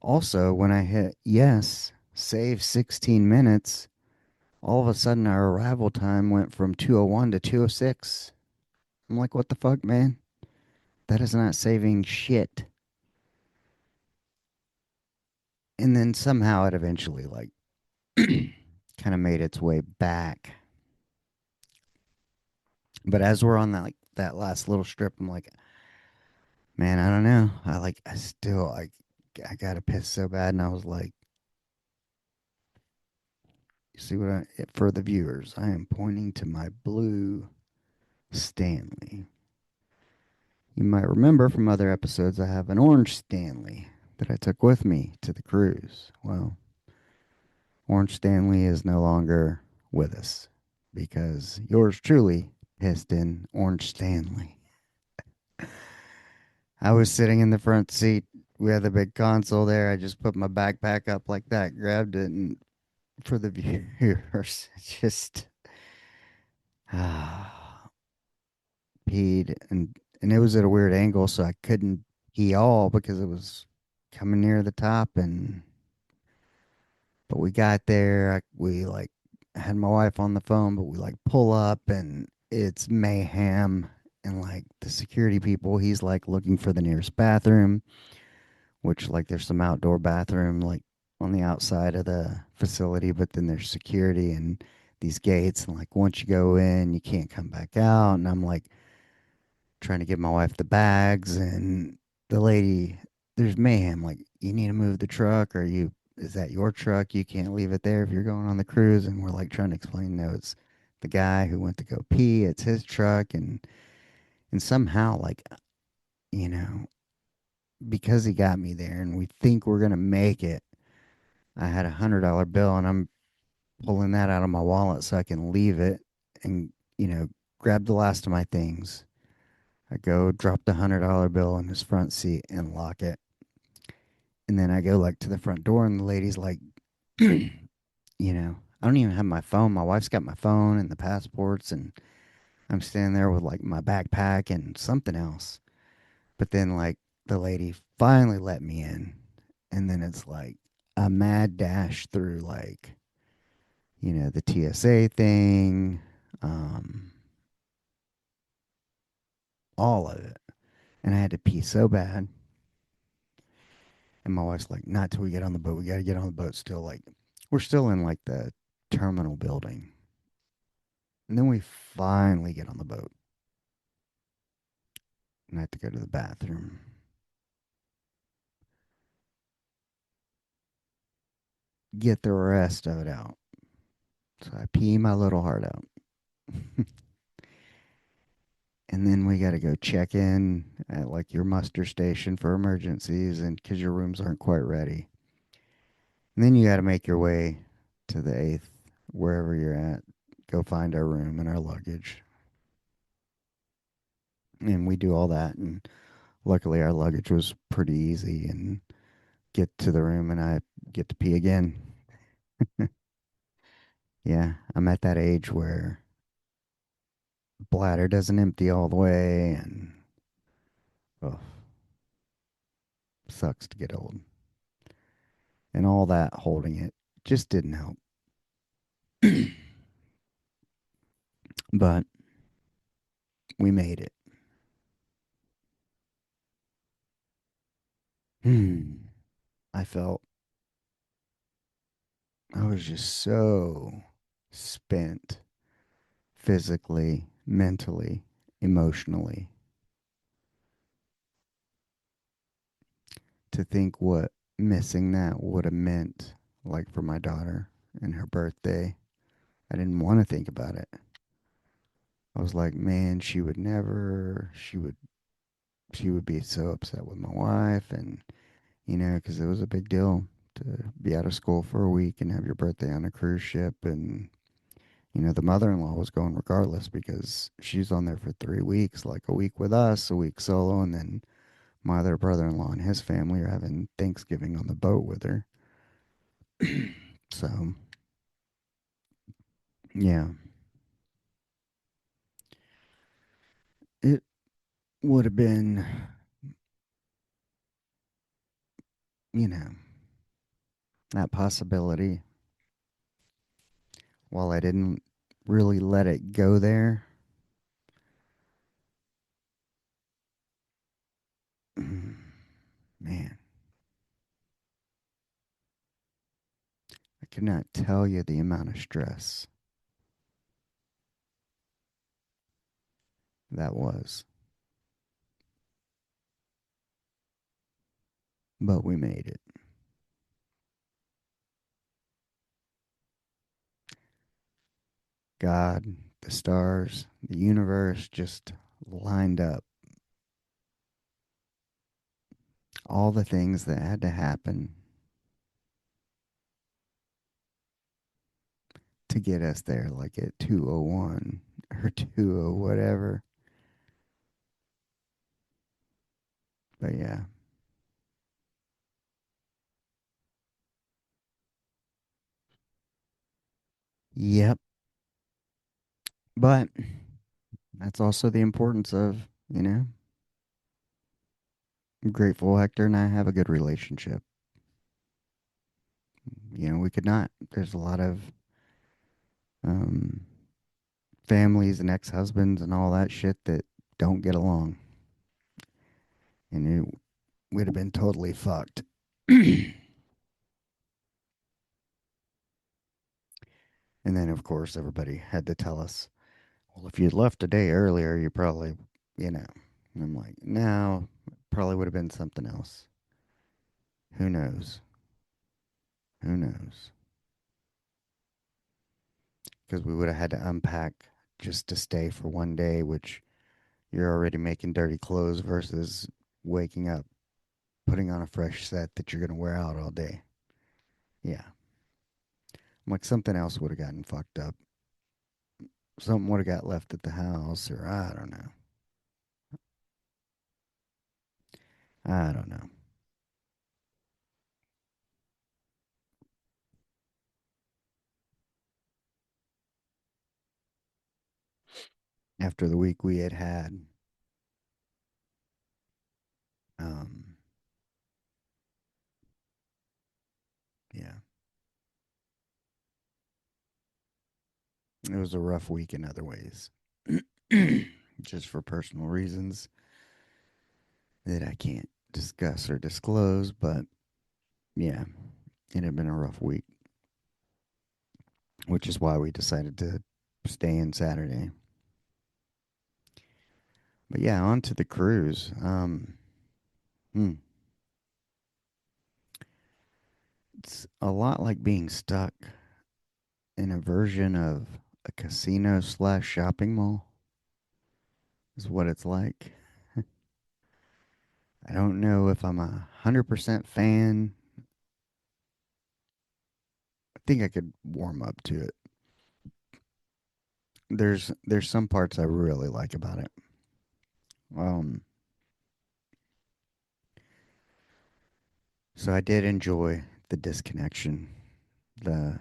also, when I hit yes, save 16 minutes, all of a sudden our arrival time went from 2:01 to 2:06. I'm like, what the fuck, man? That is not saving shit. And then somehow it eventually like kind of made its way back. But as we're on that last little strip, I'm like, man, I don't know. I still I gotta piss so bad, and I was like, you see what for the viewers, I am pointing to my blue Stanley. You might remember from other episodes I have an orange Stanley that I took with me to the cruise. Well, Orange Stanley is no longer with us because yours truly pissed in Orange Stanley. I was sitting in the front seat. We had the big console there. I just put my backpack up like that, grabbed it, and for the viewers, just peed. And it was at a weird angle, so I couldn't pee all because it was coming near the top. But we got there. We like had my wife on the phone, but we like pull up and it's mayhem. And like the security people, he's like looking for the nearest bathroom, which like there's some outdoor bathroom like on the outside of the facility, but then there's security and these gates. And like once you go in, you can't come back out. And I'm like trying to give my wife the bags, and the lady, there's mayhem. Like, you need to move the truck, or is that your truck? You can't leave it there if you're going on the cruise. And we're like trying to explain, no, it's the guy who went to go pee. It's his truck, and somehow, like, you know, because he got me there, and we think we're gonna make it. I had $100 bill, and I'm pulling that out of my wallet so I can leave it, and grab the last of my things. I go drop the $100 bill in his front seat and lock it. And then I go like to the front door, and the lady's like, I don't even have my phone. My wife's got my phone and the passports, and I'm standing there with like my backpack and something else. But then like the lady finally let me in, and then it's like a mad dash through like the TSA thing, um, all of it, and I had to pee so bad. And my wife's like, not till we get on the boat. We got to get on the boat still. Like, we're still in like the terminal building. And then we finally get on the boat. And I have to go to the bathroom. Get the rest of it out. So I pee my little heart out. And then we got to go check in at like your muster station for emergencies, and because your rooms aren't quite ready. And then you got to make your way to the 8th, wherever you're at. Go find our room and our luggage. And we do all that. And luckily, our luggage was pretty easy, and get to the room and I get to pee again. Yeah, I'm at that age where bladder doesn't empty all the way and oh, sucks to get old. And all that holding it just didn't help. But we made it. Hmm. I felt I was just so spent physically, mentally, emotionally. To think what missing that would have meant, like for my daughter and her birthday. I didn't want to think about it. I was like, man, she would be so upset with my wife, and because it was a big deal to be out of school for a week and have your birthday on a cruise ship, and the mother-in-law was going regardless because she's on there for 3 weeks, like a week with us, a week solo, and then my other brother-in-law and his family are having Thanksgiving on the boat with her. So yeah, it would have been, you know, that possibility. While I didn't really let it go there, man, I cannot tell you the amount of stress that was. But we made it. God, the stars, the universe just lined up all the things that had to happen to get us there, like at 2:01 or 20 whatever. But yeah. Yep. But that's also the importance of, I'm grateful Hector and I have a good relationship. We could not. There's a lot of um, families and ex-husbands and all that shit that don't get along, and it would have been totally fucked. And then, of course, everybody had to tell us, well, if you'd left a day earlier, you probably, you know. And I'm like, no, probably would have been something else. Who knows? Who knows? Because we would have had to unpack just to stay for one day, which you're already making dirty clothes versus waking up, putting on a fresh set that you're going to wear out all day. Yeah. I'm like, something else would have gotten fucked up. Something would have got left at the house, or I don't know. I don't know. After the week we had had, um, yeah, it was a rough week in other ways. Just for personal reasons that I can't discuss or disclose, but yeah, it had been a rough week, which is why we decided to stay in Saturday. But yeah, on to the cruise. Hmm, it's a lot like being stuck in a version of a casino slash shopping mall, is what it's like. I don't know if I'm 100% fan. I think I could warm up to it. There's some parts I really like about it. Um, So I did enjoy the disconnection, the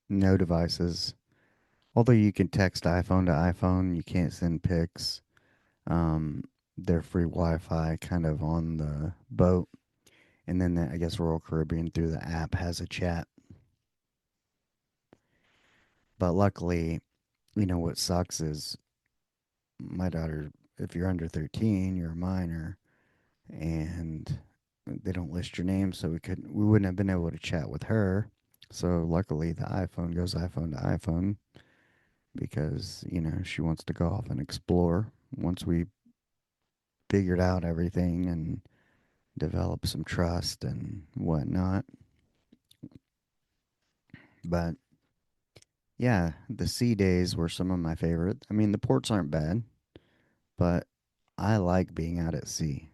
no devices. Although you can text iPhone to iPhone, you can't send pics. Um, they're free Wi-Fi kind of on the boat, and then I guess Royal Caribbean through the app has a chat. But luckily, what sucks is my daughter. If you're under 13, you're a minor, and they don't list your name, so we wouldn't have been able to chat with her. So luckily, the iPhone goes iPhone to iPhone because she wants to go off and explore once we figured out everything and develop some trust and whatnot. But yeah, the sea days were some of my favorite. I mean, the ports aren't bad, but I like being out at sea.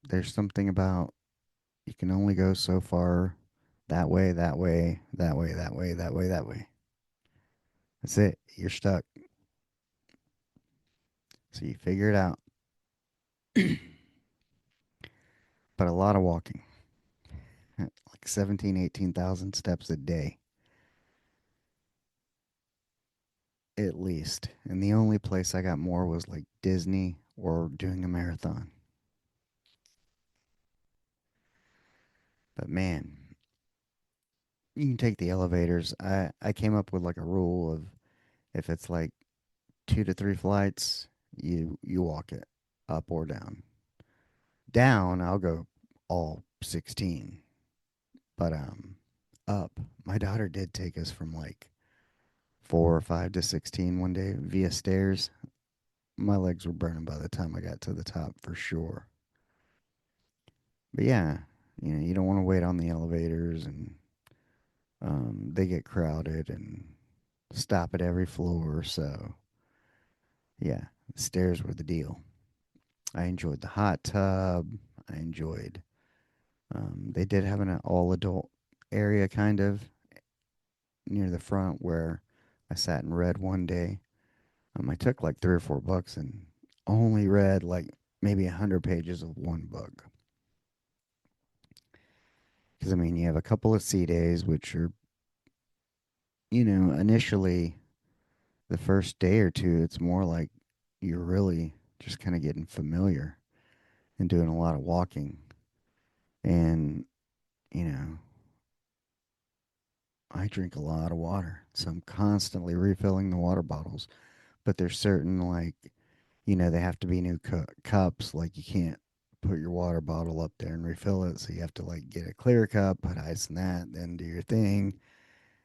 There's something about you can only go so far that way, that way, that way, that way, that way, that way. That's it. You're stuck. So you figure it out. But a lot of walking, like 17, 18,000 steps a day, at least. And the only place I got more was like Disney or doing a marathon. But man, you can take the elevators. I came up with like a rule of if it's like 2 to 3 flights, you walk it up or down. Down, I'll go all 16. But up, my daughter did take us from like 4 or 5 to 16 one day via stairs. My legs were burning by the time I got to the top for sure. But yeah, you don't want to wait on the elevators, and they get crowded and stop at every floor. So yeah, the stairs were the deal. I enjoyed the hot tub. I enjoyed. They did have an all adult area kind of near the front where I sat and read one day. I took like $3 or $4 and only read like maybe 100 pages of one book. Because I mean, you have a couple of sea days, which are initially the first day or two, it's more like you're really just kind of getting familiar and doing a lot of walking. And, you know, I drink a lot of water. So I'm constantly refilling the water bottles. But there's certain, like, they have to be new cups. Like, you can't put your water bottle up there and refill it. So you have to, like, get a clear cup, put ice in that, then do your thing.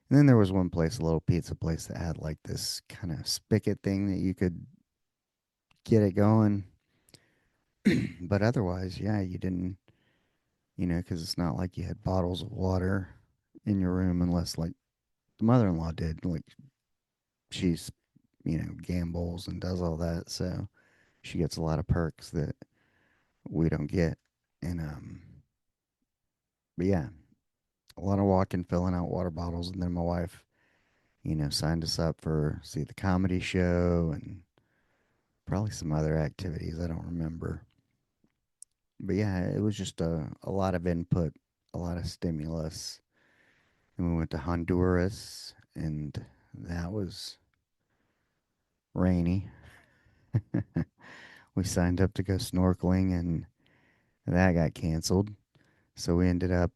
And then there was one place, a little pizza place, that had, like, this kind of spigot thing that you could get it going. But otherwise, yeah, you didn't, because it's not like you had bottles of water in your room unless, like, the mother in law did. Like, she's, gambles and does all that. So she gets a lot of perks that we don't get. And, but yeah, a lot of walking, filling out water bottles. And then my wife, signed us up for, see, the comedy show and probably some other activities. I don't remember. But yeah, it was just a lot of input, a lot of stimulus. And we went to Honduras, and that was rainy. We signed up to go snorkeling, and that got canceled. So we ended up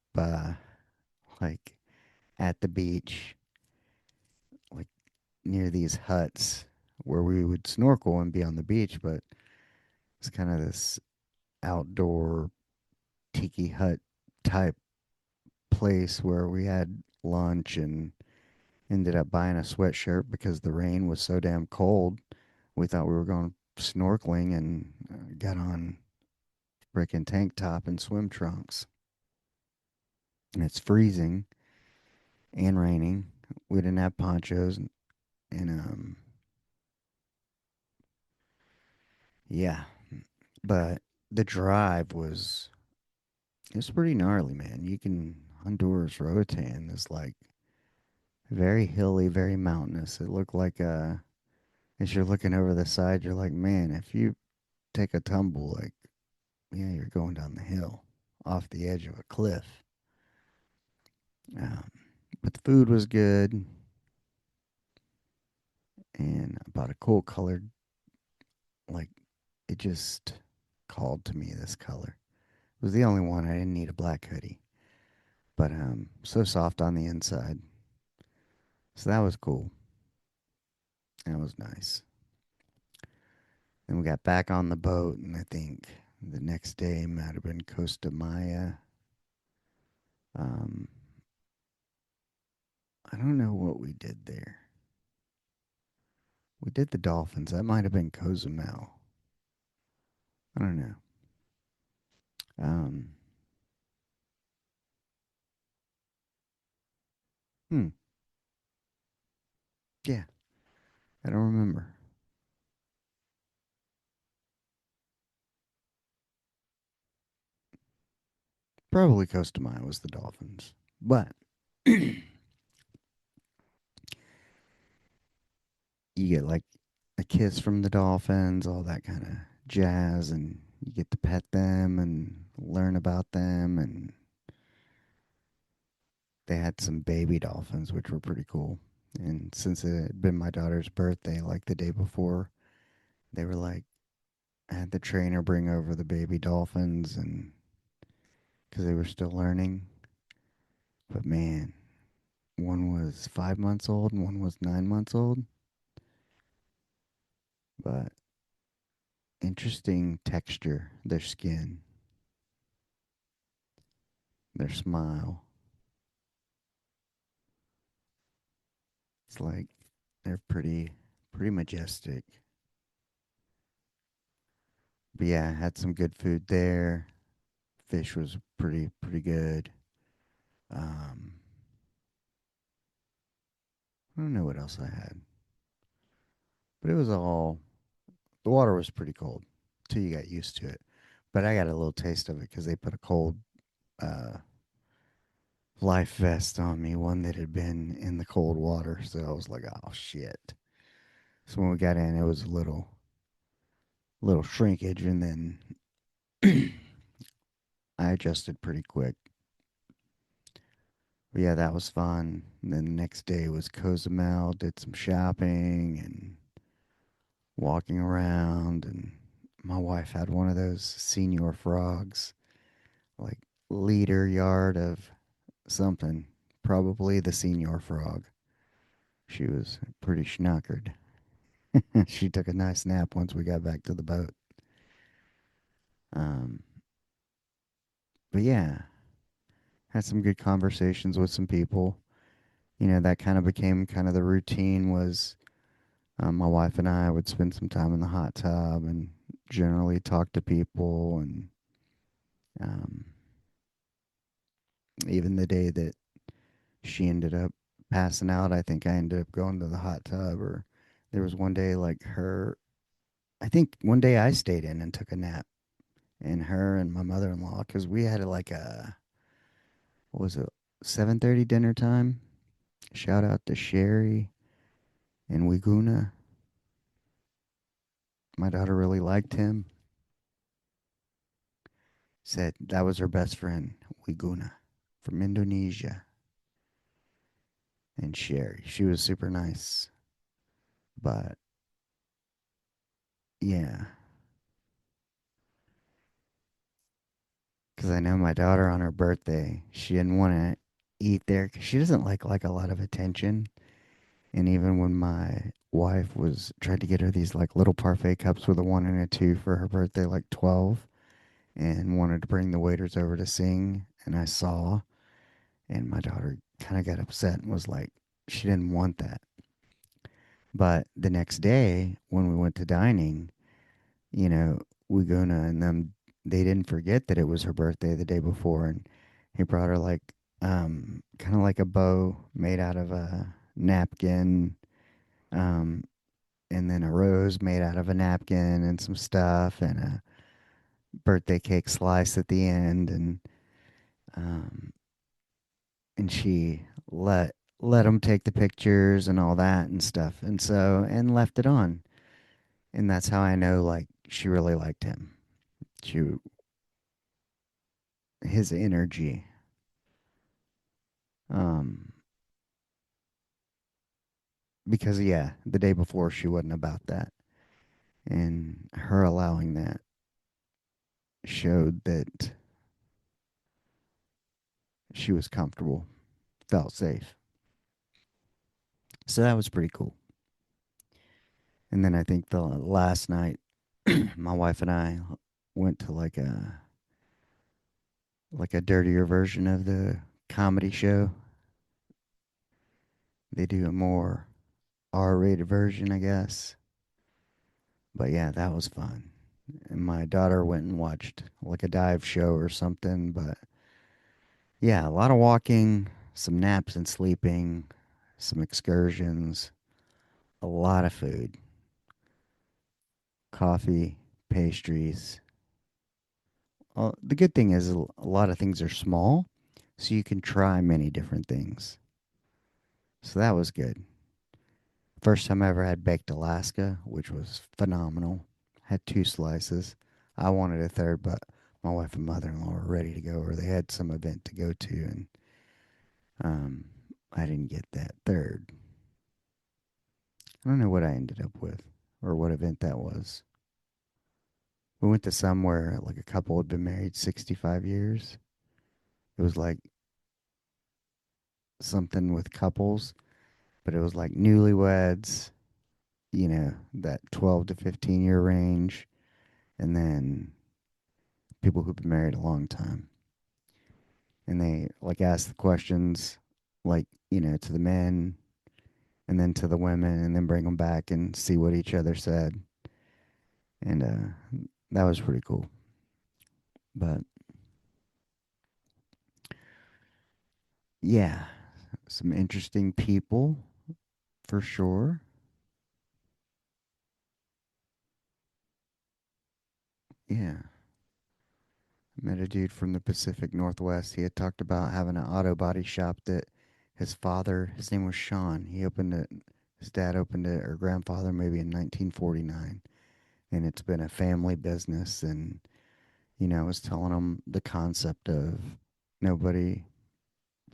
like at the beach, like near these huts where we would snorkel and be on the beach, but it's kind of this outdoor tiki hut type place where we had lunch and ended up buying a sweatshirt because the rain was so damn cold. We thought we were going snorkeling and got on freaking tank top and swim trunks. And it's freezing and raining. We didn't have ponchos, and yeah, but the drive was pretty gnarly, man. You can Honduras Roatan is like very hilly, very mountainous. It looked like as you're looking over the side, you're like, man, if you take a tumble, like, yeah, you're going down the hill. off the edge of a cliff. Um, but the food was good, and I bought a cool colored, like, it just called to me this color. It was the only one. I didn't need a black hoodie, but so soft on the inside. So that was cool. That was nice. Then we got back on the boat, and I think the next day might have been Costa Maya. Um, I don't know what we did there. We did the Dolphins. That might have been Cozumel. I don't know. Um, hmm. Yeah, I don't remember. Probably Costa Maya was the Dolphins, but you get like a kiss from the Dolphins, all that kind of jazz, and you get to pet them and learn about them. And they had some baby dolphins, which were pretty cool. And since it had been my daughter's birthday, like the day before, they were like, I had the trainer bring over the baby dolphins, and because they were still learning. But man, one was 5 months old and one was 9 months old. But interesting texture, their skin, their smile. It's like they're pretty majestic. But yeah, had some good food there. Fish was pretty good. Um, I don't know what else I had, but it was all the water was pretty cold till you got used to it. But I got a little taste of it because they put a cold uh, life vest on me, one that had been in the cold water. So I was like, oh shit. So when we got in, it was a little shrinkage, and then I adjusted pretty quick. But yeah, that was fun. And then the next day was Cozumel, did some shopping and walking around, and my wife had one of those senior frogs, like liter yard of something, probably the senior frog. She was pretty schnockered. She took a nice nap once we got back to the boat. Um, but yeah, had some good conversations with some people. That kind of became kind of the routine was my wife and I would spend some time in the hot tub and generally talk to people. And um, even the day that she ended up passing out, I think I ended up going to the hot tub. Or there was one day like I think one day I stayed in and took a nap, and her and my mother-in-law, because we had like what was it, 7:30 dinner time. Shout out to Sherry and Wiguna. My daughter really liked him. Said that was her best friend, Wiguna, from Indonesia. And Sherry, she was super nice. But yeah, because I know my daughter on her birthday, she didn't want to eat there because she doesn't like a lot of attention. And even when my wife was tried to get her these like little parfait cups with a one and a two for her birthday, like 12, and wanted to bring the waiters over to sing, and I saw, and my daughter kind of got upset and was like, she didn't want that. But the next day, when we went to dining, you know, Wiguna and them, they didn't forget that it was her birthday the day before, and he brought her like, kind of like a bow made out of a napkin, um, and then a rose made out of a napkin and some stuff, and a birthday cake slice at the end, um, and she let him take the pictures and all that and stuff, and so and left it on, and that's how I know like she really liked him. She his energy. Um, because yeah, the day before she wasn't about that, and her allowing that showed that she was comfortable, felt safe. So that was pretty cool. And then I think the last night, my wife and I went to like a dirtier version of the comedy show. They do a more R-rated version, I guess. But yeah, that was fun. And my daughter went and watched like a dive show or something. But yeah, a lot of walking, some naps and sleeping, some excursions, a lot of food, coffee, pastries. The good thing is a lot of things are small, so you can try many different things. So that was good. First time I ever had baked Alaska, which was phenomenal. Had two slices. I wanted a third, but my wife and mother-in-law were ready to go, or they had some event to go to, and um, I didn't get that third. I don't know what I ended up with, or what event that was. We went to somewhere like a couple had been married 65 years. It was like something with couples, but it was like newlyweds, that 12 to 15-year range, and then people who've been married a long time. And they like ask the questions, like, to the men and then to the women, and then bring them back and see what each other said. And that was pretty cool. But yeah, some interesting people for sure. Yeah. Met a dude from the Pacific Northwest. He had talked about having an auto body shop that his name was Sean. His dad opened it, or grandfather, maybe in 1949. And it's been a family business. And, I was telling him the concept of nobody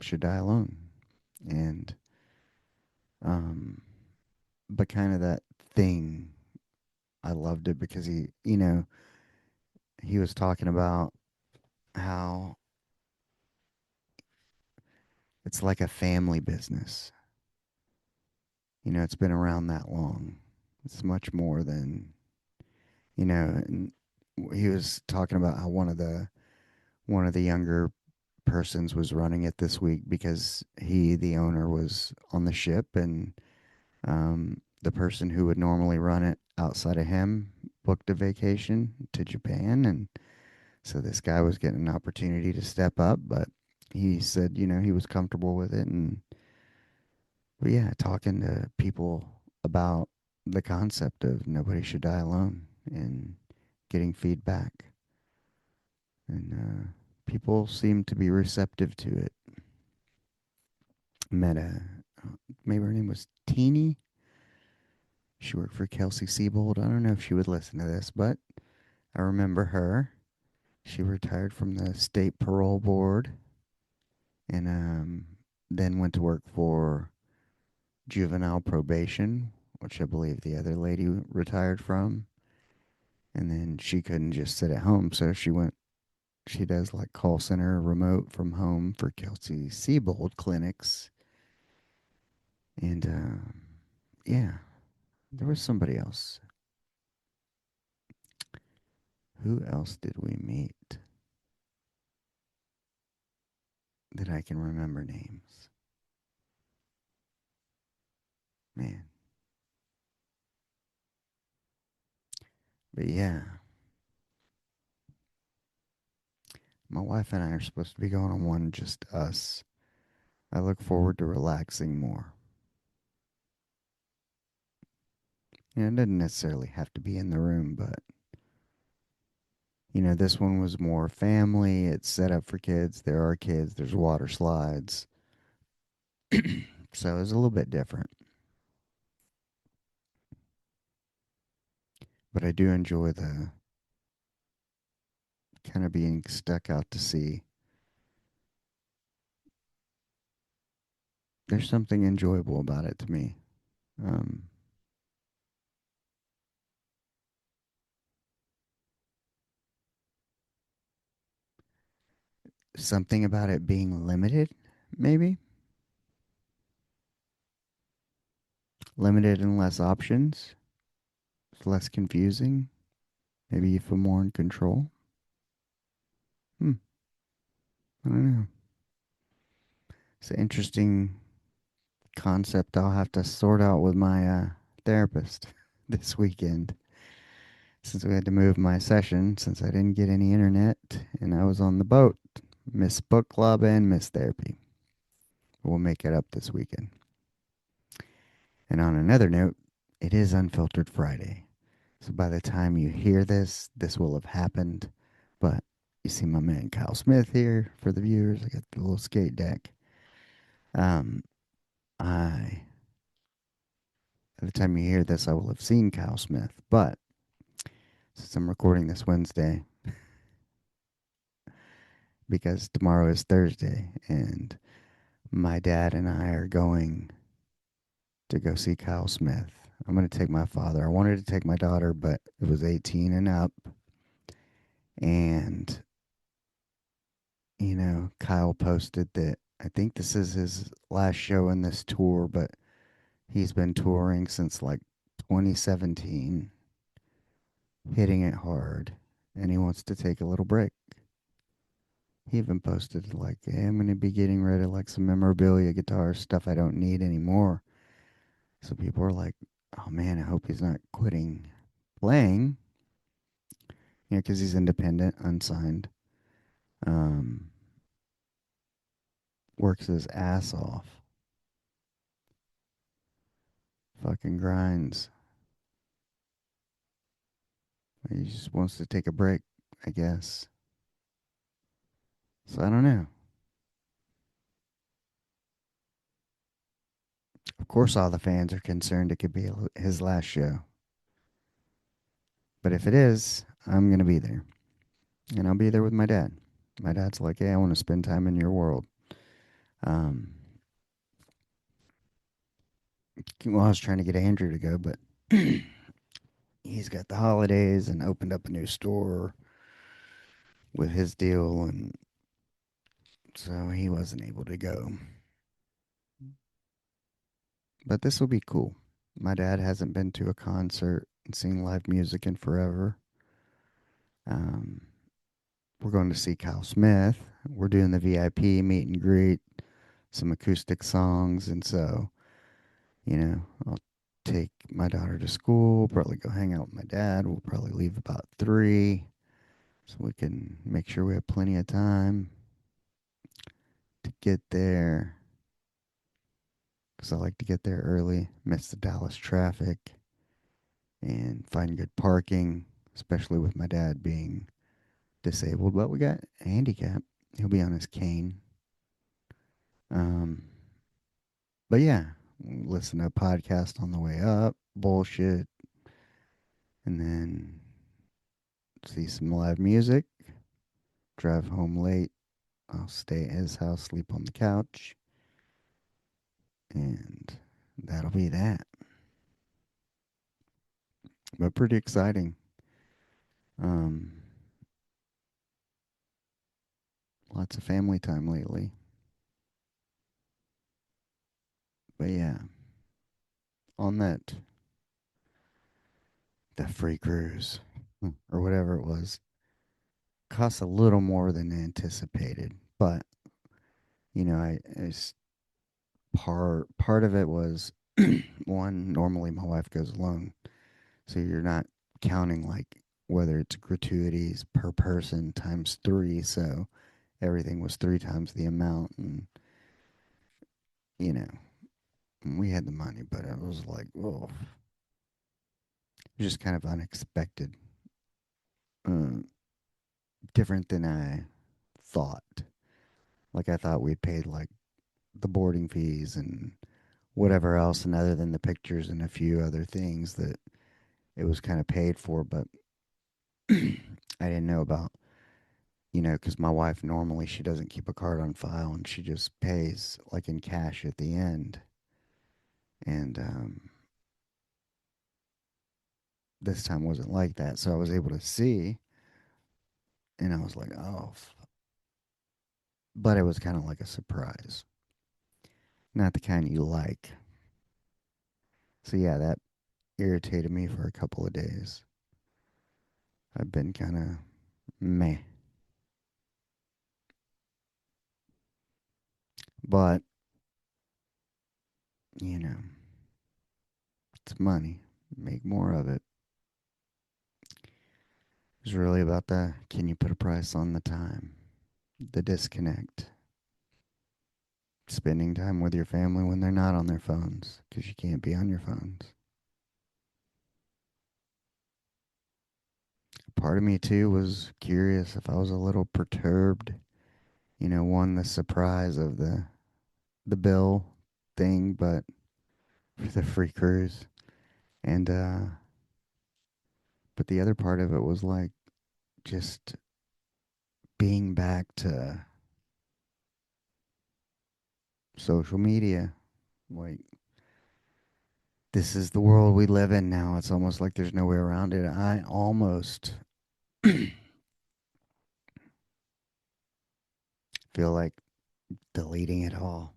should die alone. And, um, but kind of that thing, I loved it because he was talking about how it's like a family business. It's been around that long. It's much more than, and he was talking about how one of the younger persons was running it this week because the owner, was on the ship, and the person who would normally run it outside of him booked a vacation to Japan, and so this guy was getting an opportunity to step up, but he said, he was comfortable with it. And but yeah, talking to people about the concept of nobody should die alone, and getting feedback. And people seem to be receptive to it. Met maybe her name was Teeny. She worked for Kelsey Siebold. I don't know if she would listen to this, but I remember her. She retired from the state parole board, and then went to work for juvenile probation, which I believe the other lady retired from. And then she couldn't just sit at home, so she does like call center remote from home for Kelsey Siebold clinics. And yeah, there was somebody else. Who else did we meet that I can remember names? Man. But yeah, my wife and I are supposed to be going on one, just us. I look forward to relaxing more. It doesn't necessarily have to be in the room, but this one was more family. It's set up for kids. There are kids. There's water slides. So it's a little bit different. But I do enjoy the kind of being stuck out to sea. there's something enjoyable about it to me. Um, Something about it being limited, maybe limited and less options. It's less confusing. Maybe you feel more in control. Hmm, I don't know. It's an interesting concept I'll have to sort out with my therapist this weekend since we had to move my session since I didn't get any internet and I was on the boat. Miss book club and miss therapy. We'll make it up this weekend. And on another note, it is Unfiltered Friday. So by the time you hear this, this will have happened. But you see my man Kyle Smith here for the viewers. I got the little skate deck. Um, I By the time you hear this, I will have seen Kyle Smith. But since I'm recording this Wednesday, because tomorrow is Thursday, and my dad and I are going to go see Kyle Smith. I'm going to take my father. I wanted to take my daughter, but it was 18 and up. And, Kyle posted that I think this is his last show in this tour, but he's been touring since like 2017, hitting it hard, and he wants to take a little break. He even posted like, "Hey, I'm gonna be getting rid of like some memorabilia, guitar stuff I don't need anymore." So people are like, "Oh man, I hope he's not quitting playing." Because he's independent, unsigned, um, works his ass off, fucking grinds. He just wants to take a break, I guess. So I don't know. Of course, all the fans are concerned it could be his last show. But if it is, I'm gonna be there, and I'll be there with my dad. My dad's like, "Hey, I want to spend time in your world." Um, well, I was trying to get Andrew to go, but he's got the holidays and opened up a new store with his deal, and so he wasn't able to go. But this will be cool. My dad hasn't been to a concert and seen live music in forever. Um, we're going to see Kyle Smith. We're doing the VIP meet and greet, some acoustic songs, and so I'll take my daughter to school. Probably go hang out with my dad. We'll probably leave about 3 so we can make sure we have plenty of time to get there because I like to get there early, miss the Dallas traffic, and find good parking, especially with my dad being disabled. But we got a handicap. He'll be on his cane. Um, but yeah, listen to a podcast on the way up, bullshit, and then see some live music, drive home late. I'll stay at his house, sleep on the couch, and that'll be that. But pretty exciting. Um, Lots of family time lately. But yeah, on the free cruise or whatever it was, cost a little more than anticipated. But it's part of it was one. Normally, my wife goes alone, so you're not counting like whether it's gratuities per person times 3. So everything was 3 times the amount, and you know we had the money, but it was like, oh, just kind of unexpected, uh, different than I thought. Like I thought we'd paid like the boarding fees and whatever else, and other than the pictures and a few other things that it was kind of paid for, but I didn't know about because my wife normally she doesn't keep a card on file and she just pays like in cash at the end. And this time wasn't like that. So I was able to see and I was like, oh, but it was kind of like a surprise. Not the kind you like. So yeah, that irritated me for a couple of days. I've been kind of meh. But, you know, it's money. Make more of it. It's really about the can you put a price on the time? The disconnect. Spending time with your family when they're not on their phones because you can't be on your phones. Part of me too was curious if I was a little perturbed. One the surprise of the bill thing, but for the free cruise. And but the other part of it was like just being back to social media. Like this is the world we live in now. It's almost like there's no way around it. I almost feel like deleting it all,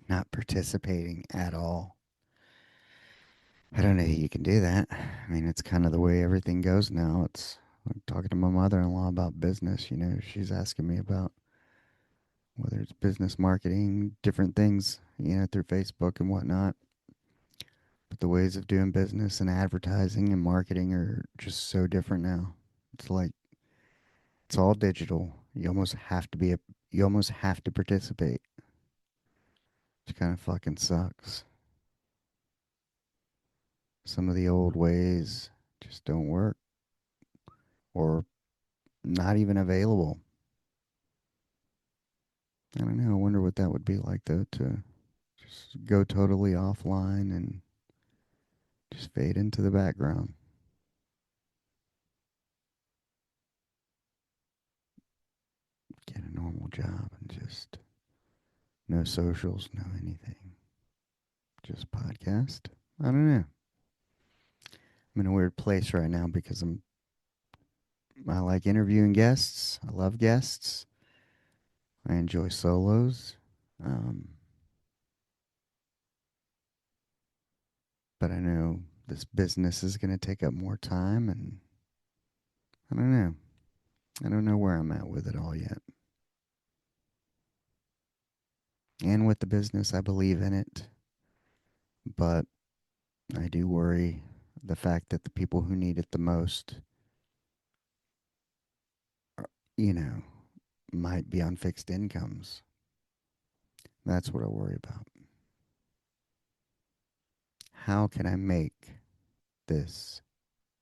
not participating at all. I don't know how you can do that. I mean, it's kind of the way everything goes now. It's like talking to my mother-in-law about business. She's asking me about whether it's business marketing, different things, through Facebook and whatnot. But the ways of doing business and advertising and marketing are just so different now. It's like it's all digital. You almost have to participate. Which kind of fucking sucks. Some of the old ways just don't work or not even available. I don't know. I wonder what that would be like though to just go totally offline and just fade into the background. Get a normal job and just no socials, no anything. Just podcast. I don't know. I'm in a weird place right now because I like interviewing guests. I love guests. I enjoy solos. Um, but I know this business is going to take up more time and I don't know. I don't know where I'm at with it all yet. And with the business, I believe in it, but I do worry the fact that the people who need it the most, are, you know, might be on fixed incomes. That's what I worry about. How can I make this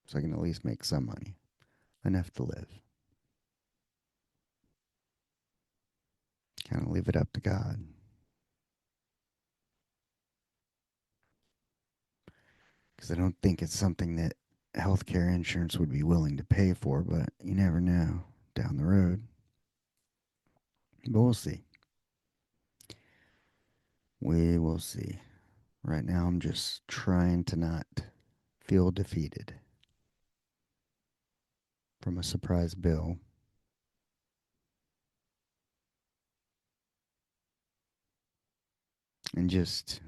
so I can at least make some money, enough to live? Kind of leave it up to God. Because I don't think it's something that healthcare insurance would be willing to pay for, but you never know down the road. But we'll see. We will see. Right now, I'm just trying to not feel defeated from a surprise bill and just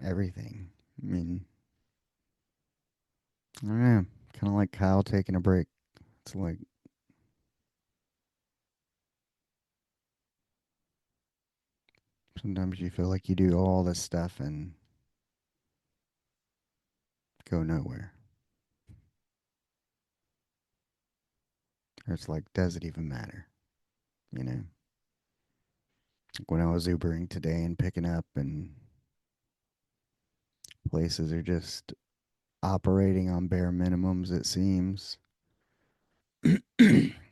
everything. I mean, I don't know. Kind of like Kyle taking a break. It's like sometimes you feel like you do all this stuff and go nowhere. Or it's like, does it even matter? You know? Like when I was Ubering today and picking up, and places are just operating on bare minimums, it seems.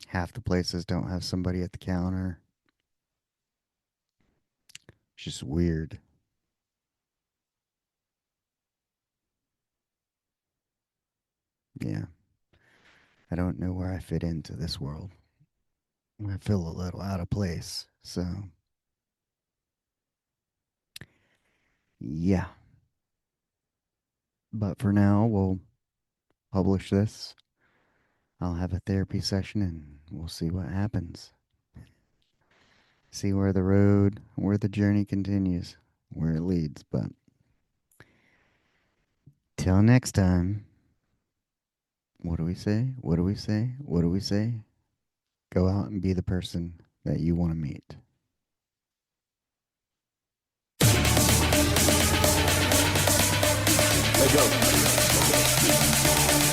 Half the places don't have somebody at the counter. It's just weird. Yeah. I don't know where I fit into this world. I feel a little out of place. So, yeah. But for now, we'll publish this. I'll have a therapy session and we'll see what happens. See where the journey continues, where it leads. But till next time, what do we say? What do we say? What do we say? Go out and be the person that you want to meet.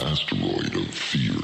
Asteroid of fear.